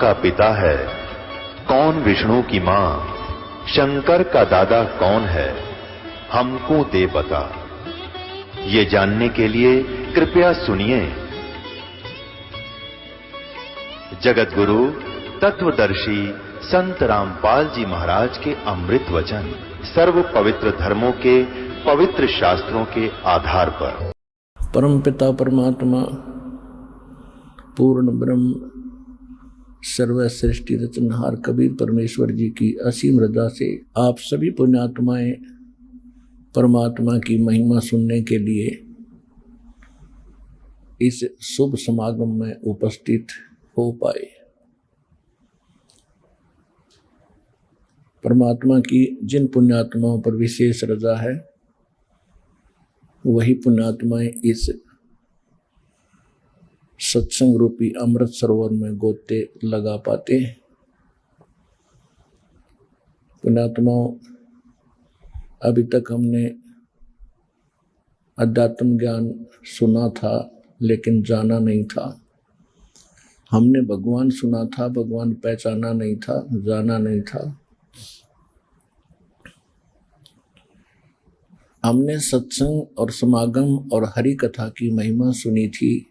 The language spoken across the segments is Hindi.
का पिता है, कौन विष्णु की मां, शंकर का दादा कौन है, हमको दे बता। ये जानने के लिए कृपया सुनिए। जगत गुरु तत्वदर्शी संत रामपाल जी महाराज के अमृत वचन सर्व पवित्र धर्मों के पवित्र शास्त्रों के आधार पर। परम पिता परमात्मा पूर्ण ब्रह्म सर्व सृष्टि रचनहार कबीर परमेश्वर जी की असीम रजा से आप सभी पुण्यात्माएं परमात्मा की महिमा सुनने के लिए इस शुभ समागम में उपस्थित हो पाए। परमात्मा की जिन पुण्यात्माओं पर विशेष रजा है वही पुण्यात्माएं इस सत्संग रूपी अमृत सरोवर में गोते लगा पाते हैं। पुण्यात्माओं, अभी तक हमने अध्यात्म ज्ञान सुना था लेकिन जाना नहीं था। हमने भगवान सुना था, भगवान पहचाना नहीं था, जाना नहीं था। हमने सत्संग और समागम और हरि कथा की महिमा सुनी थी,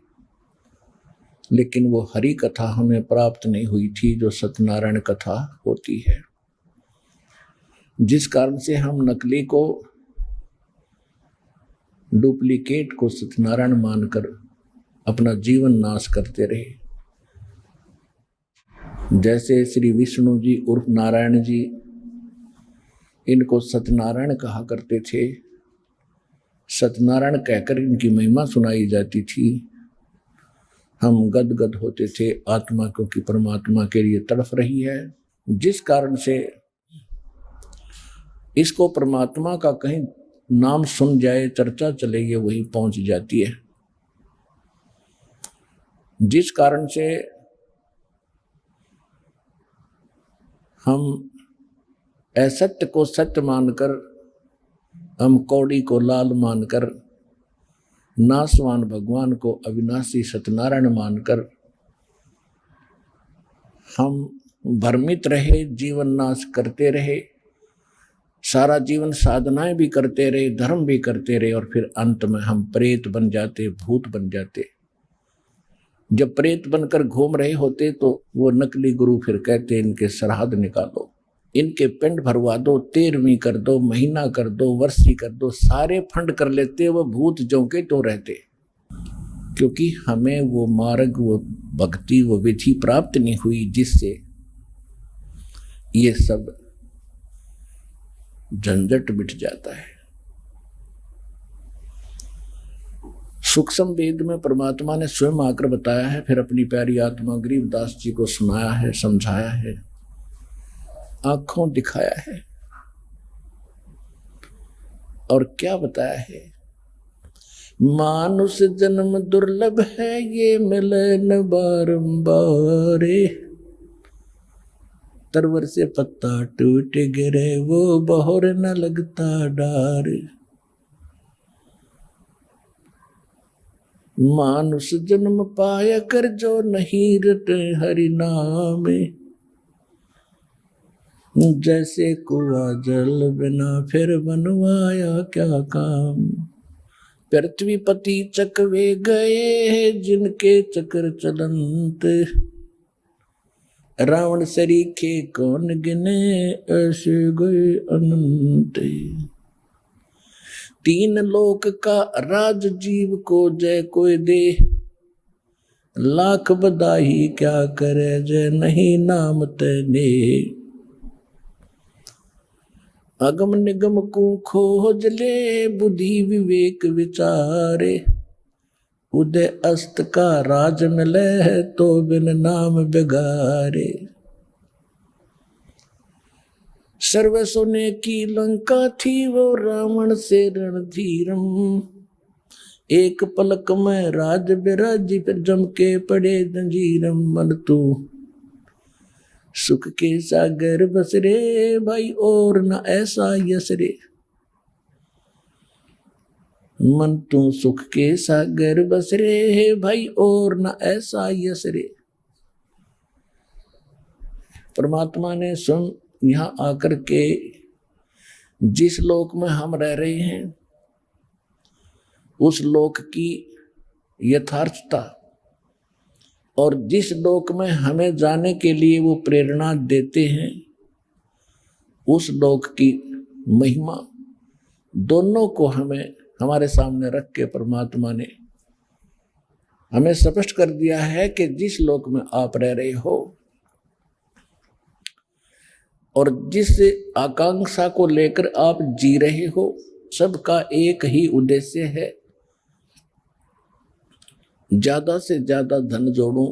लेकिन वो हरि कथा हमें प्राप्त नहीं हुई थी जो सत्यनारायण कथा होती है, जिस कारण से हम नकली को, डुप्लीकेट को सत्यनारायण मानकर अपना जीवन नाश करते रहे। जैसे श्री विष्णु जी उर्फ नारायण जी, इनको सत्यनारायण कहा करते थे। सत्यनारायण कहकर इनकी महिमा सुनाई जाती थी। हम गदगद होते थे आत्मा, क्योंकि परमात्मा के लिए तड़फ रही है। जिस कारण से इसको परमात्मा का कहीं नाम सुन जाए, चर्चा चले, ये वहीं पहुंच जाती है। जिस कारण से हम असत्य को सत्य मानकर, हम कौड़ी को लाल मानकर, नासवान भगवान को अविनाशी सत्यनारायण मानकर हम भ्रमित रहे, जीवन नाश करते रहे, सारा जीवन साधनाएं भी करते रहे, धर्म भी करते रहे, और फिर अंत में हम प्रेत बन जाते, भूत बन जाते। जब प्रेत बनकर घूम रहे होते तो वो नकली गुरु फिर कहते इनके श्राद्ध निकालो, इनके पिंड भरवा दो, 13वीं कर दो, महीना कर दो, वर्षी कर दो, सारे फंड कर लेते। वो भूत जो के तो रहते, क्योंकि हमें वो मार्ग, वो भक्ति, वो विधि प्राप्त नहीं हुई जिससे ये सब झंझट मिट जाता है। सूक्ष्म वेद में परमात्मा ने स्वयं आकर बताया है, फिर अपनी प्यारी आत्मा गरीबदास जी को सुनाया है, समझाया है, आंखों दिखाया है। और क्या बताया है? मानुष जन्म दुर्लभ है, ये मिले न बारंबार। तरवर से पत्ता टूट गिरे, वो बहोर न लगता डार। मानुष जन्म पाया कर, जो नहीं रटे हरि नाम। जैसे कुआ जल बिना, फिर बनवाया क्या काम। पृथ्वी पति चकवे गए, जिनके चक्र चलंत। रावण सरीखे कौन गिने, ऐसे गए अनंत। 3 लोक का राज जीव को जय कोई दे, लाख बधाई क्या करे, जय नहीं नाम तेने। अगम निगम को खोज ले, बुद्धि विवेक विचारे। उदय अस्त का राज मिले, तो बिन नाम बिगारे। सर्व सोने की लंका थी, वो रावण से रणधीरम। एक पलक में राज बिराजी, फिर जम के पड़े जंजीरम। मन तू सुख के सागर बस रे, भाई और न ऐसा यस रे। मन तू सुख के सागर बस रे, भाई और न ऐसा यस रे। परमात्मा ने स्वयं यहाँ आकर के जिस लोक में हम रह रहे हैं उस लोक की यथार्थता और जिस लोक में हमें जाने के लिए वो प्रेरणा देते हैं उस लोक की महिमा दोनों को हमें हमारे सामने रख के परमात्मा ने हमें स्पष्ट कर दिया है कि जिस लोक में आप रह रहे हो और जिस आकांक्षा को लेकर आप जी रहे हो सबका एक ही उद्देश्य है, ज्यादा से ज्यादा धन जोड़ूं,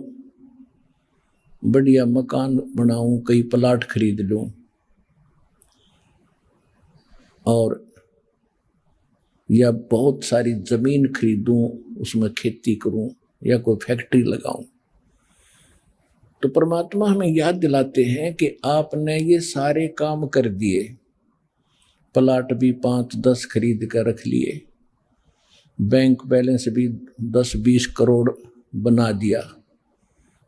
बढ़िया मकान बनाऊं, कई प्लाट खरीद लूं और या बहुत सारी जमीन खरीदूं, उसमें खेती करूं या कोई फैक्ट्री लगाऊं। तो परमात्मा हमें याद दिलाते हैं कि आपने ये सारे काम कर दिए, प्लाट भी 5-10 खरीद कर रख लिए, बैंक बैलेंस भी 10-20 करोड़ बना दिया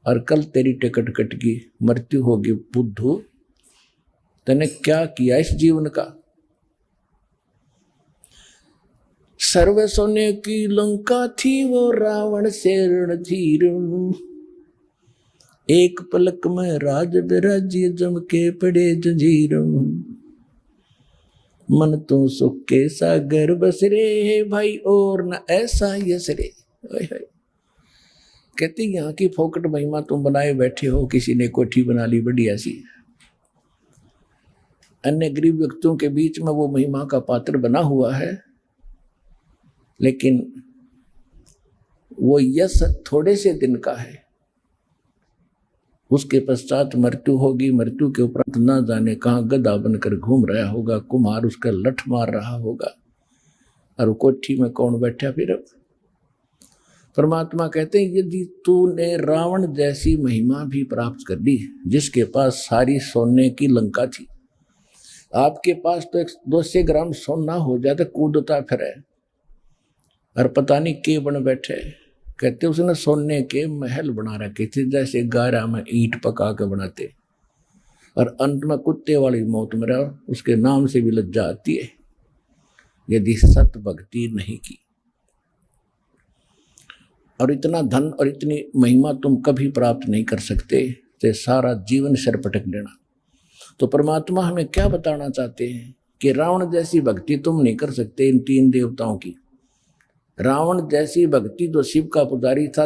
और कल तेरी टिकट कट गई, मृत्यु होगी। बुद्धू, तूने क्या किया इस जीवन का? सर्व सोने की लंका थी वो रावण से रणधीर, एक पलक में राज विराज्य जम के पड़े जंजीर, मन तो सुख के सागर बस रे भाई और न ऐसा यस रे। कहते यहाँ की फोकट महिमा तुम बनाए बैठे हो, किसी ने कोठी बना ली बढ़िया सी, अन्य गरीब व्यक्तियों के बीच में वो महिमा का पात्र बना हुआ है, लेकिन वो यश थोड़े से दिन का है, उसके पश्चात मृत्यु होगी। मृत्यु के उपरांत ना जाने कहाँ गधा बनकर घूम रहा होगा, कुम्हार उसका लठ मार रहा होगा और कोठी में कौन बैठा फिर। परमात्मा कहते हैं यदि तूने रावण जैसी महिमा भी प्राप्त कर ली, जिसके पास सारी सोने की लंका थी, आपके पास तो 200 ग्राम सोना हो जाए तो कूदता फिरे और पता नहीं के बन बैठे। कहते उसने सोने के महल बना रखे थे, जैसे गारा में ईंट पका के बनाते, और अंत में कुत्ते वाली मौत मरा। उसके नाम से भी लज्जा आती है यदि सत भक्ति नहीं की। और इतना धन और इतनी महिमा तुम कभी प्राप्त नहीं कर सकते, तो सारा जीवन सिर पटक देना। तो परमात्मा हमें क्या बताना चाहते हैं कि रावण जैसी भक्ति तुम नहीं कर सकते इन 3 देवताओं की। रावण जैसी भक्ति जो शिव का पुजारी था,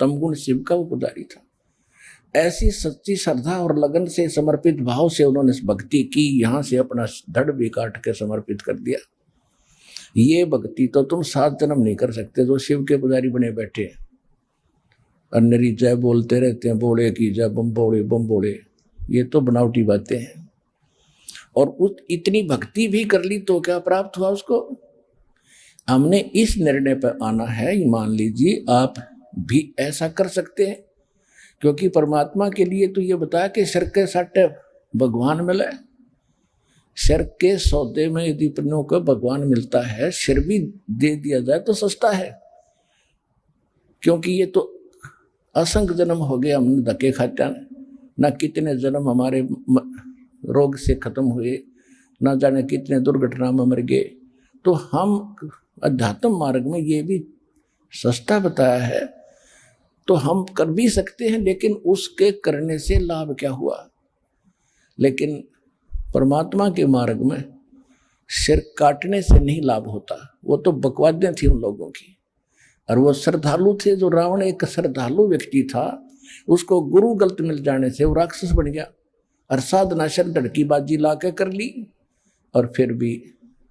तमगुण शिव का वो पुजारी था, ऐसी सच्ची श्रद्धा और लगन से समर्पित भाव से उन्होंने भक्ति की, यहाँ से अपना धड़ भी काट के समर्पित कर दिया। ये भक्ति तो तुम 7 जन्म नहीं कर सकते जो शिव के पुजारी बने बैठे हैं, अन्नरी जय बोलते रहते हैं, बोले की जय, बम बोले, ये तो बनावटी बातें हैं। और उस इतनी भक्ति भी कर ली तो क्या प्राप्त हुआ उसको? हमने इस निर्णय पर आना है, मान लीजिए आप भी ऐसा कर सकते हैं, क्योंकि परमात्मा के लिए तो ये बताया कि सिर के साटे भगवान मिले। सिर के सौदे में यदि अपनों को भगवान मिलता है, सिर भी दे दिया जाए तो सस्ता है, क्योंकि ये तो असंख्य जन्म हो गए हमने धक्के खाते, ना कितने जन्म हमारे रोग से खत्म हुए, ना जाने कितने दुर्घटना में मर गए। तो हम अध्यात्म मार्ग में ये भी सस्ता बताया है तो हम कर भी सकते हैं, लेकिन उसके करने से लाभ क्या हुआ? लेकिन परमात्मा के मार्ग में सिर काटने से नहीं लाभ होता। वो तो बकवादें थी उन लोगों की, और वो श्रद्धालु थे। जो रावण एक श्रद्धालु व्यक्ति था, उसको गुरु गलत मिल जाने से वो राक्षस बन गया, और साधना शर धड़की बाजी ला के कर ली और फिर भी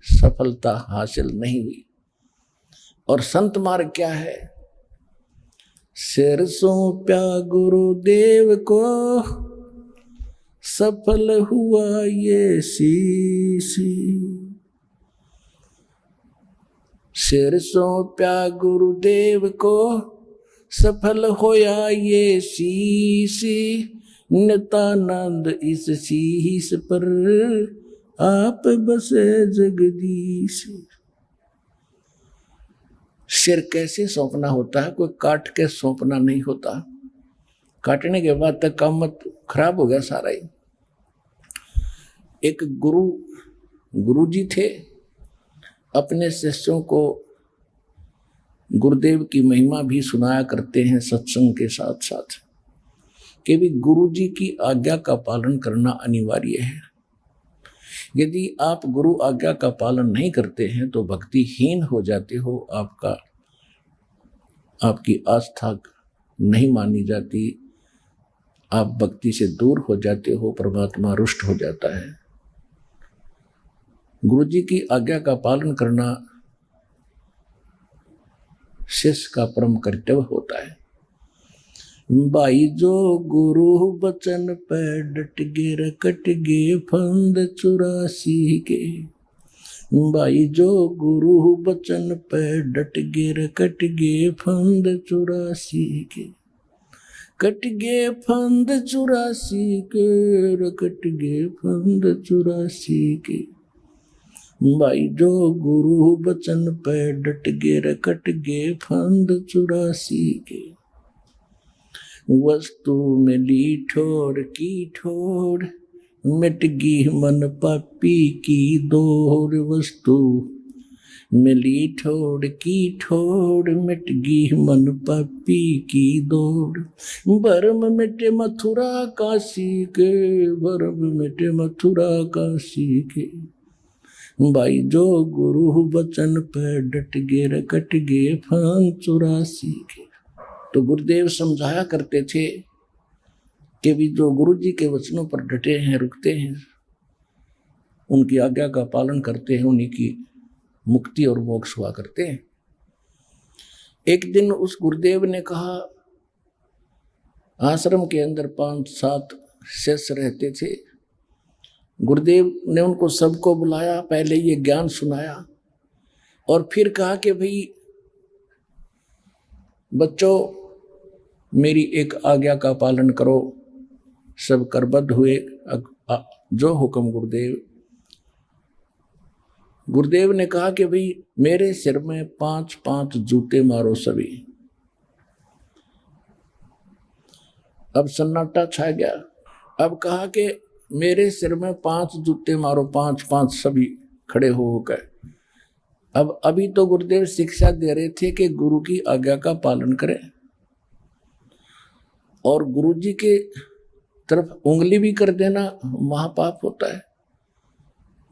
सफलता हासिल नहीं हुई। और संत मार्ग क्या है? सिर सौंप्या गुरुदेव को, सफल हुआ ये शीश। सिर सौंप्या गुरुदेव को, सफल होया ये शीश। नित्यानंद इस शीश पर, आप बसे जगदीश। सिर कैसे सौंपना होता है? कोई काट के सौंपना नहीं होता। काटने के बाद तक काम मत खराब हो गया सारा ही। एक गुरुजी थे, अपने शिष्यों को गुरुदेव की महिमा भी सुनाया करते हैं सत्संग के साथ साथ, कि भी गुरुजी की आज्ञा का पालन करना अनिवार्य है। यदि आप गुरु आज्ञा का पालन नहीं करते हैं तो भक्तिहीन हो जाते हो, आपकी आस्था नहीं मानी जाती, आप भक्ति से दूर हो जाते हो, परमात्मा रुष्ट हो जाता है। गुरुजी की आज्ञा का पालन करना शिष्य का परम कर्तव्य होता है। भाई जो गुरु बचन पे डट गे रकट गे फंद 84 के। भाई जो गुरु बचन पे डट गे रकट गे फंद 84 के। कट गे फंद 84 के, रकट गे फंद 84 के। भाई जो गुरु बचन पे डट गे रकट गे फंद 84 के। वस्तु मिली ठोर की ठोर, मिट गई मन पापी की दौड़। वस्तु मिली ठोर की ठोर, मिट गई मन पापी की दौड़। भरम मिटे मथुरा काशी के, भरम मिटे मथुरा काशी के। भाई जो गुरु बचन पे डट गे रकट गे फंद 84 के। तो गुरुदेव समझाया करते थे कि भी जो गुरु जी के वचनों पर डटे हैं, रुकते हैं, उनकी आज्ञा का पालन करते हैं, उन्हीं की मुक्ति और मोक्ष हुआ करते हैं। एक दिन उस गुरुदेव ने कहा, आश्रम के अंदर 5-7 शिष्य रहते थे। गुरुदेव ने उनको सबको बुलाया, पहले ये ज्ञान सुनाया और फिर कहा कि भाई बच्चों, मेरी एक आज्ञा का पालन करो। सब करबद्ध हुए, जो हुक्म गुरुदेव ने कहा कि भाई मेरे सिर में 5-5 जूते मारो सभी। अब सन्नाटा छा गया। अब कहा कि मेरे सिर में 5 जूते मारो, 5-5 सभी खड़े होकर। अब अभी तो गुरुदेव शिक्षा दे रहे थे कि गुरु की आज्ञा का पालन करें, और गुरु जी के तरफ उंगली भी कर देना महापाप होता है।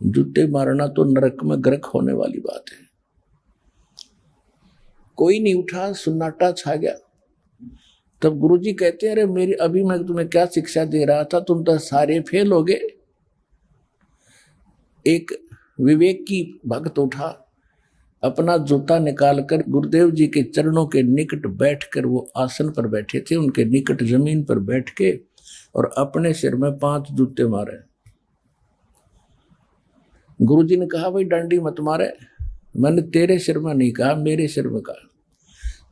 जूते मारना तो नरक में गर्क होने वाली बात है। कोई नहीं उठा, सुन्नाटा छा गया। तब गुरु जी कहते हैं, अरे मेरी अभी मैं तुम्हें क्या शिक्षा दे रहा था, तुम तो सारे फेल हो गए। एक विवेक की भक्त उठा, अपना जूता निकालकर गुरुदेव जी के चरणों के निकट बैठकर, वो आसन पर बैठे थे, उनके निकट जमीन पर बैठ के और अपने सिर में 5 जूते मारे। गुरुजी ने कहा, भाई डांडी मत मारे, मैंने तेरे सिर में नहीं कहा, मेरे सिर में कहा।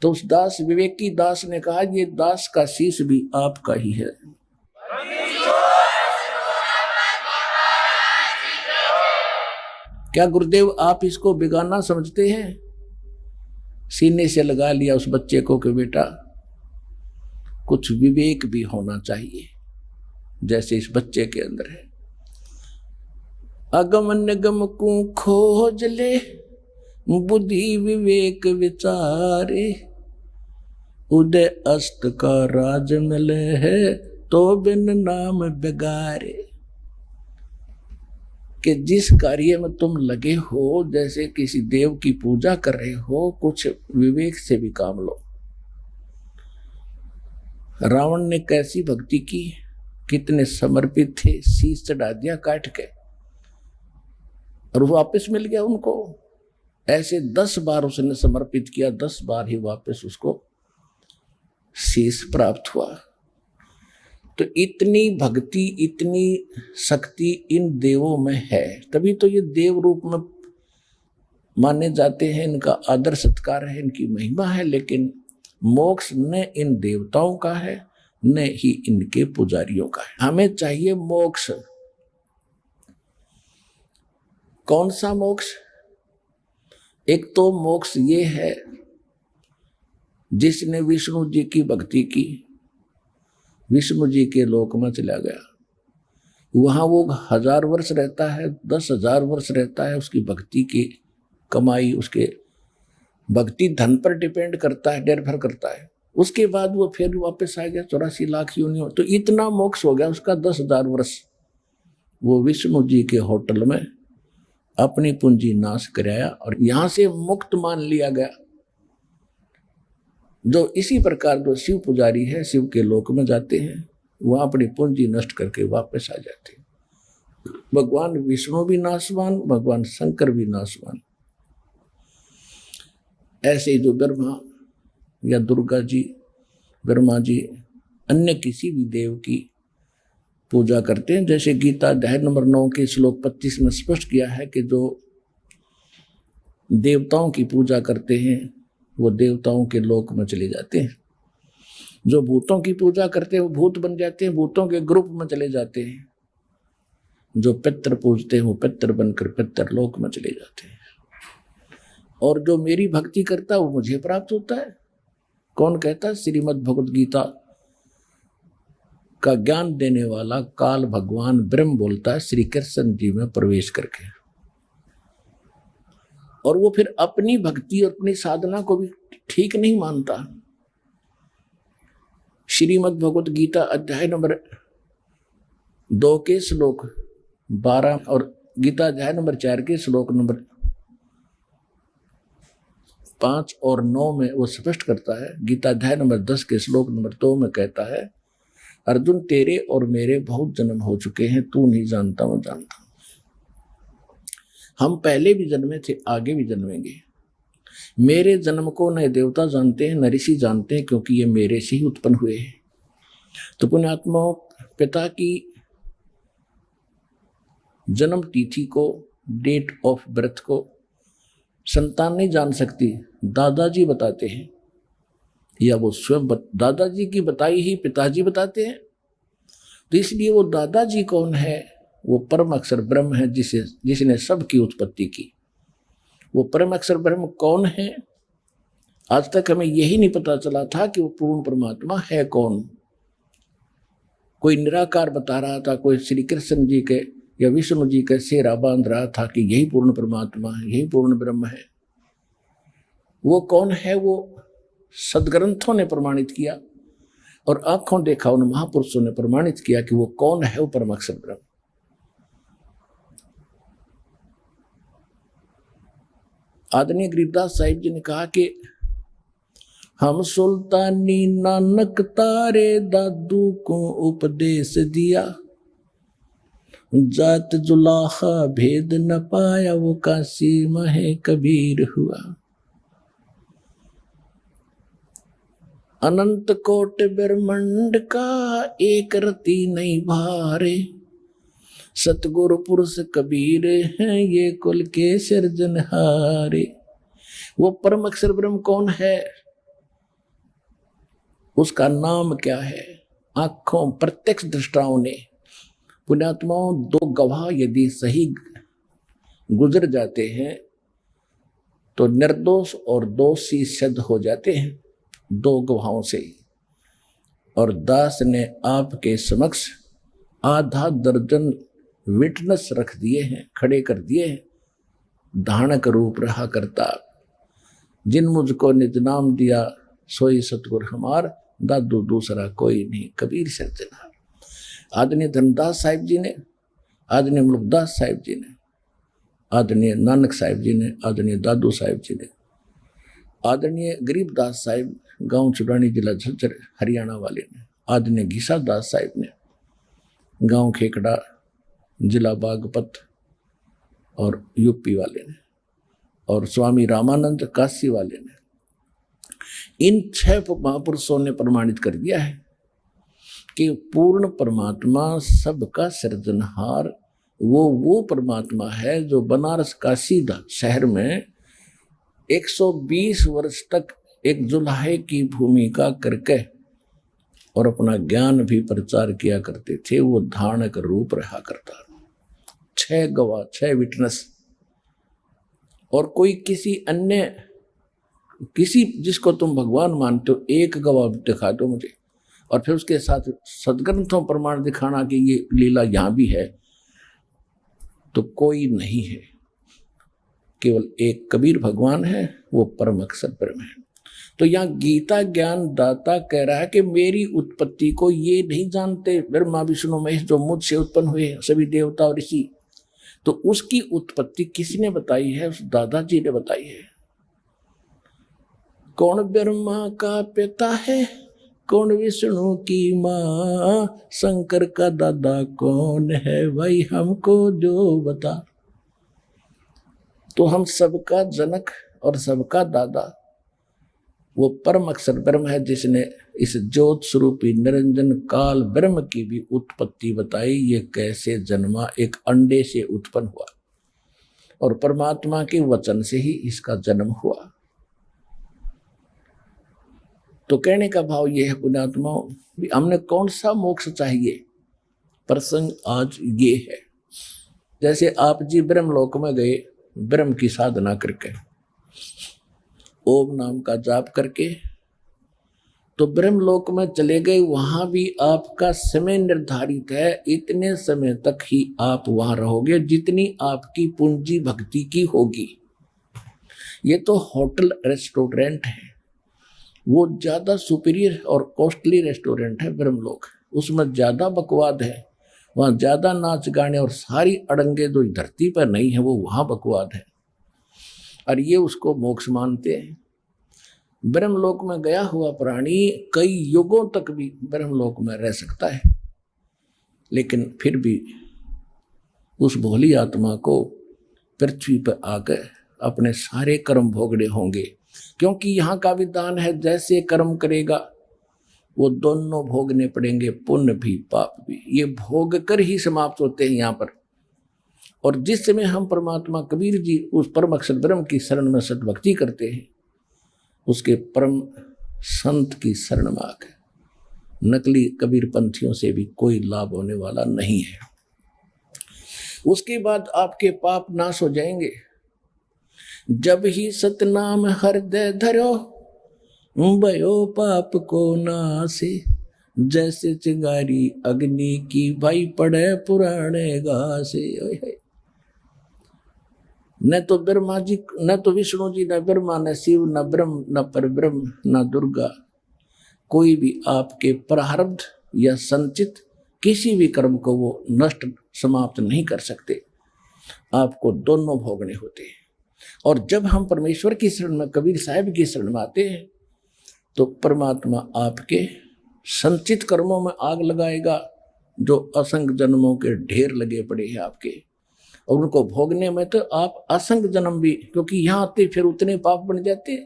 तो उस दास, विवेकी दास ने कहा, ये दास का शीश भी आपका ही है। क्या गुरुदेव आप इसको बेगाना समझते हैं? सीने से लगा लिया उस बच्चे को कि बेटा कुछ विवेक भी होना चाहिए, जैसे इस बच्चे के अंदर है। अगम निगम को खोज ले, बुद्धि विवेक विचारे। उदय अस्त का राज मिले है, तो बिन नाम बिगारे। कि जिस कार्य में तुम लगे हो, जैसे किसी देव की पूजा कर रहे हो, कुछ विवेक से भी काम लो। रावण ने कैसी भक्ति की, कितने समर्पित थे, शीश चढ़ा दिया काट के, और वो वापस मिल गया उनको। ऐसे 10 बार उसने समर्पित किया, 10 बार ही वापस उसको शीश प्राप्त हुआ। तो इतनी भक्ति, इतनी शक्ति इन देवों में है, तभी तो ये देव रूप में माने जाते हैं। इनका आदर सत्कार है, इनकी महिमा है। लेकिन मोक्ष न इन देवताओं का है, न ही इनके पुजारियों का है। हमें चाहिए मोक्ष। कौन सा मोक्ष? एक तो मोक्ष ये है, जिसने विष्णु जी की भक्ति की, विष्णु जी के लोक में चला गया। वहां वो 1000 वर्ष रहता है, 10,000 वर्ष रहता है। उसकी भक्ति की कमाई, उसके भक्ति धन पर डिपेंड करता है, निर्भर करता है। उसके बाद वो फिर वापस आ गया 84 लाख योनियों। तो इतना मोक्ष हो गया उसका 10,000 वर्ष। वो विष्णु जी के होटल में अपनी पूंजी नाश कराया और यहां से मुक्त मान लिया गया। जो इसी प्रकार जो शिव पुजारी है, शिव के लोक में जाते हैं, वह अपनी पूंजी नष्ट करके वापस आ जाते हैं। भगवान विष्णु भी नाशवान, भगवान शंकर भी नाशवान। ऐसे ही जो ब्रह्मा या दुर्गा जी, ब्रह्मा जी अन्य किसी भी देव की पूजा करते हैं, जैसे गीता अध्याय नंबर 9 के श्लोक 25 में स्पष्ट किया है कि जो देवताओं की पूजा करते हैं वो देवताओं के लोक में चले जाते हैं। जो भूतों की पूजा करते हैं वो भूत बन जाते हैं, भूतों के ग्रुप में चले जाते हैं। जो पितर पूजते हैं वो पितर बनकर पितर लोक में चले जाते हैं। और जो मेरी भक्ति करता है वो मुझे प्राप्त होता है। कौन कहता है? श्रीमद् भगवद गीता का ज्ञान देने वाला काल भगवान ब्रह्म बोलता है श्री कृष्ण जी में प्रवेश करके। और वो फिर अपनी भक्ति और अपनी साधना को भी ठीक नहीं मानता। श्रीमद् भगवद गीता अध्याय नंबर 2 के श्लोक 12 और गीता अध्याय नंबर 4 के श्लोक नंबर 5 और 9 में वो स्पष्ट करता है। गीता अध्याय नंबर 10 के श्लोक नंबर 2 में कहता है, अर्जुन तेरे और मेरे बहुत जन्म हो चुके हैं, तू नहीं जानता मैं जानता। हम पहले भी जन्मे थे, आगे भी जन्मेंगे। मेरे जन्म को न देवता जानते हैं न ऋषि जानते हैं, क्योंकि ये मेरे से ही उत्पन्न हुए हैं। तो पुण्यात्माओं, पिता की जन्म तिथि को, डेट ऑफ बर्थ को संतान नहीं जान सकती, दादाजी बताते हैं, या वो स्वयं दादाजी की बताई ही पिताजी बताते हैं। तो इसलिए वो दादाजी कौन है? वो परम अक्षर ब्रह्म है, जिसने सबकी उत्पत्ति की। वो परम अक्षर ब्रह्म कौन है? आज तक हमें यही नहीं पता चला था कि वो पूर्ण परमात्मा है कौन। कोई निराकार बता रहा था, कोई श्री कृष्ण जी के या विष्णु जी के सेरा बांध रहा था कि यही पूर्ण परमात्मा है, यही पूर्ण ब्रह्म है। वो कौन है? वो सदग्रंथों ने प्रमाणित किया और आंखों देखा उन महापुरुषों ने प्रमाणित किया कि वो कौन है, वो परम अक्षर ब्रह्म। आदरणीय गरीबदास साहिब जी ने कहा कि हम सुल्तानी नानक तारे दादू को उपदेश दिया, जात जुलाहा भेद न पाया, वो काशी महे कबीर हुआ। अनंत कोट ब्रह्मांड का एक रति नहीं भारे, सतगुरु पुरुष कबीर हैं ये कुल के सिरजनहारे। वो परम अक्षर ब्रह्म कौन है? उसका नाम क्या है? आंखों प्रत्यक्ष दृष्टाओं ने, पुण्यात्माओं, 2 गवाह यदि सही गुजर जाते हैं तो निर्दोष और दोषी सिद्ध हो जाते हैं 2 गवाहों से। और दास ने आपके समक्ष आधा दर्जन विटनेस रख दिए हैं, खड़े कर दिए हैं। धानक रूप रहा करता, जिन मुझको निज नाम दिया, सोई सतगुर हमार, दादू दूसरा कोई नहीं, कबीर सिरजनहार। आदरणीय धनदास साहिब जी ने, आदरणीय मुल्कदास साहिब जी ने, आदरणीय नानक साहिब जी ने, आदरणीय दादू साहिब जी ने, आदरणीय गरीबदास साहिब गांव चुरानी जिला झज्जर हरियाणा वाले ने, आदरणीय घीसा दास साहिब ने गांव खेकड़ा जिला बागपत और यूपी वाले ने, और स्वामी रामानंद काशी वाले ने, इन 6 महापुरुषों ने प्रमाणित कर दिया है कि पूर्ण परमात्मा सबका सृजनहार वो परमात्मा है जो बनारस काशी शहर में 120 वर्ष तक एक जुल्हे की भूमिका करके और अपना ज्ञान भी प्रचार किया करते थे। वो धानक रूप रहा करता। 6 गवाह, 6 विटनेस। और कोई किसी अन्य, किसी जिसको तुम भगवान मानते हो, एक गवाह दिखा दो मुझे। और फिर उसके साथ सदग्रंथों प्रमाण दिखाना कि ये लीला यहाँ भी है, तो कोई नहीं है। केवल एक कबीर भगवान है, वो परम अक्षर ब्रह्म है। तो यहाँ गीता ज्ञान दाता कह रहा है कि मेरी उत्पत्ति को ये नहीं जानते ब्रह्मा विष्णु महेश जो मुझसे उत्पन्न हुए सभी देवता और ऋषि, तो उसकी उत्पत्ति किसने बताई है? उस दादाजी ने बताई है। कौन ब्रह्मा का पिता है, कौन विष्णु की माँ, शंकर का दादा कौन है, भाई हमको जो बता। तो हम सबका जनक और सबका दादा वो परम अक्षर ब्रह्म है, जिसने इस ज्योत स्वरूपी निरंजन काल ब्रह्म की भी उत्पत्ति बताई। ये कैसे जन्मा, एक अंडे से उत्पन्न हुआ और परमात्मा के वचन से ही इसका जन्म हुआ। तो कहने का भाव ये है पुण्यात्माओं, हमने कौन सा मोक्ष चाहिए, प्रसंग आज ये है। जैसे आप जी ब्रह्मलोक में गए, ब्रह्म की साधना करके, ओम नाम का जाप करके, तो ब्रह्मलोक में चले गए। वहां भी आपका समय निर्धारित है, इतने समय तक ही आप वहां रहोगे जितनी आपकी पूंजी भक्ति की होगी। ये तो होटल रेस्टोरेंट है, वो ज्यादा सुपीरियर और कॉस्टली रेस्टोरेंट है ब्रह्मलोक। उसमें ज्यादा बकवाद है, वहां ज्यादा नाच गाने और सारी अड़ंगे जो धरती पर नहीं है वो वहां बकवाद है, और ये उसको मोक्ष मानते हैं। ब्रह्मलोक में गया हुआ प्राणी कई युगों तक भी ब्रह्मलोक में रह सकता है, लेकिन फिर भी उस भोली आत्मा को पृथ्वी पर आकर अपने सारे कर्म भोगने होंगे, क्योंकि यहाँ का विधान है जैसे कर्म करेगा वो दोनों भोगने पड़ेंगे, पुण्य भी पाप भी। ये भोग कर ही समाप्त होते हैं यहाँ पर। और जिस समय हम परमात्मा कबीर जी उस परम अक्षर ब्रह्म की शरण में सद्भक्ति करते हैं, उसके परम संत की शरण में आकर नकली कबीर पंथियों से भी कोई लाभ होने वाला नहीं है। उसके बाद आपके पाप नाश हो जाएंगे। जब ही सतनाम हृदय धरो, भयो पाप को नासे, जैसे चिंगारी अग्नि की भाई पड़े पुराने घासे। न तो ब्रह्मा जी, न तो विष्णु जी, न ब्रह्मा, न शिव, न ब्रह्म, न परब्रह्म, न दुर्गा, कोई भी आपके प्रारब्ध या संचित किसी भी कर्म को वो नष्ट समाप्त नहीं कर सकते। आपको दोनों भोगने होते हैं। और जब हम परमेश्वर की शरण में, कबीर साहब की शरण में आते हैं, तो परमात्मा आपके संचित कर्मों में आग लगाएगा जो असंख्य जन्मों के ढेर लगे पड़े हैं आपके, और उनको भोगने में तो आप असंख्य जन्म भी, क्योंकि यहाँ आते फिर उतने पाप बन जाते।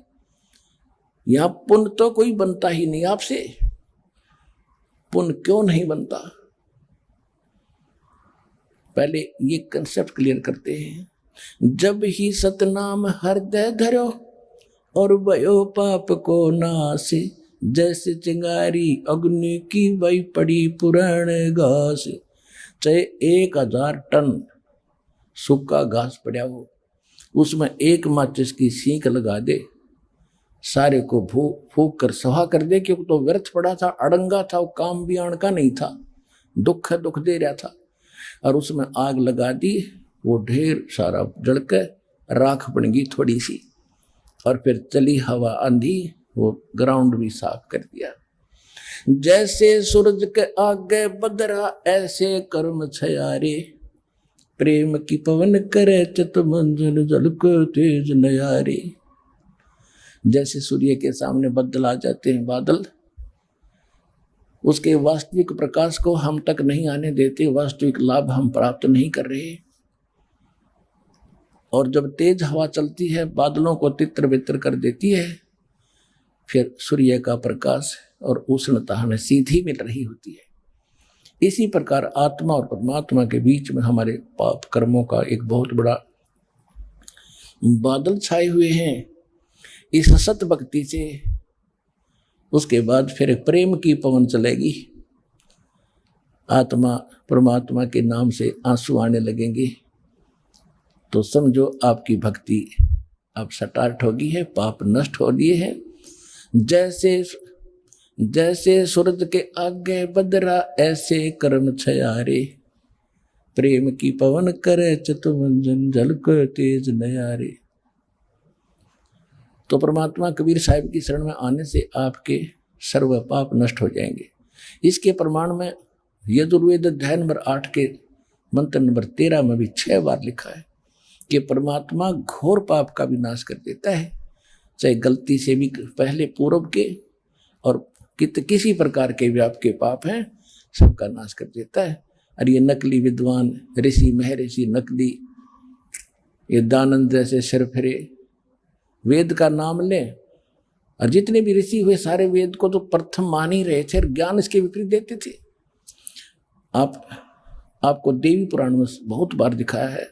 यहाँ पुण्य तो कोई बनता ही नहीं आपसे। पुण्य क्यों नहीं बनता, पहले ये कंसेप्ट क्लियर करते हैं। जब ही सतनाम हृदय धरो और भयो पाप को नासे, जैसे चिंगारी अग्नि की वही पड़ी पुराने घास। चाहे 1000 टन सूखा घास पड़ा हो, उसमें एक माचिस की सींक लगा दे, सारे को फूक कर सवा कर दे, क्योंकि तो व्यर्थ पड़ा था, अड़ंगा था, वो काम भी आण का नहीं था, दुख दे रहा था, और उसमें आग लगा दी, वो ढेर सारा जलकर राख बन गई थोड़ी सी, और फिर चली हवा आंधी, वो ग्राउंड भी साफ कर दिया। जैसे सूरज के आगे बदरा, ऐसे कर्म छयारे, प्रेम की पवन करे चित मंजन जल को तेज नयारे। जैसे सूर्य के सामने बदल आ जाते हैं, बादल उसके वास्तविक प्रकाश को हम तक नहीं आने देते, वास्तविक लाभ हम प्राप्त नहीं कर रहे। और जब तेज हवा चलती है, बादलों को तितर बितर कर देती है, फिर सूर्य का प्रकाश और उष्णता हमें सीधी मिल रही होती है। इसी प्रकार आत्मा और परमात्मा के बीच में हमारे पाप कर्मों का एक बहुत बड़ा बादल छाए हुए हैं। इस सत भक्ति से उसके बाद फिर प्रेम की पवन चलेगी, आत्मा परमात्मा के नाम से आंसू आने लगेंगे, तो समझो आपकी भक्ति अब स्टार्ट होगी है, पाप नष्ट हो लिए हैं। जैसे जैसे सूरज के आगे बदरा ऐसे कर्म छयारे, प्रेम की पवन करे चितमंजन झलको तेज नयारे। तो परमात्मा कबीर साहिब की शरण में आने से आपके सर्व पाप नष्ट हो जाएंगे। इसके प्रमाण में यजुर्वेद अध्याय नंबर 8 के मंत्र नंबर 13 में भी 6 बार लिखा है कि परमात्मा घोर पाप का विनाश कर देता है, चाहे गलती से भी पहले पूर्व के और किसी प्रकार के भी आपके पाप हैं सबका नाश कर देता है। और ये नकली विद्वान ऋषि महर्षि नकली ये दानंद जैसे सिर फिरे वेद का नाम लें, और जितने भी ऋषि हुए सारे वेद को तो प्रथम मान ही रहे थे और ज्ञान इसके विपरीत देते थे। आपको देवी पुराण में बहुत बार दिखाया है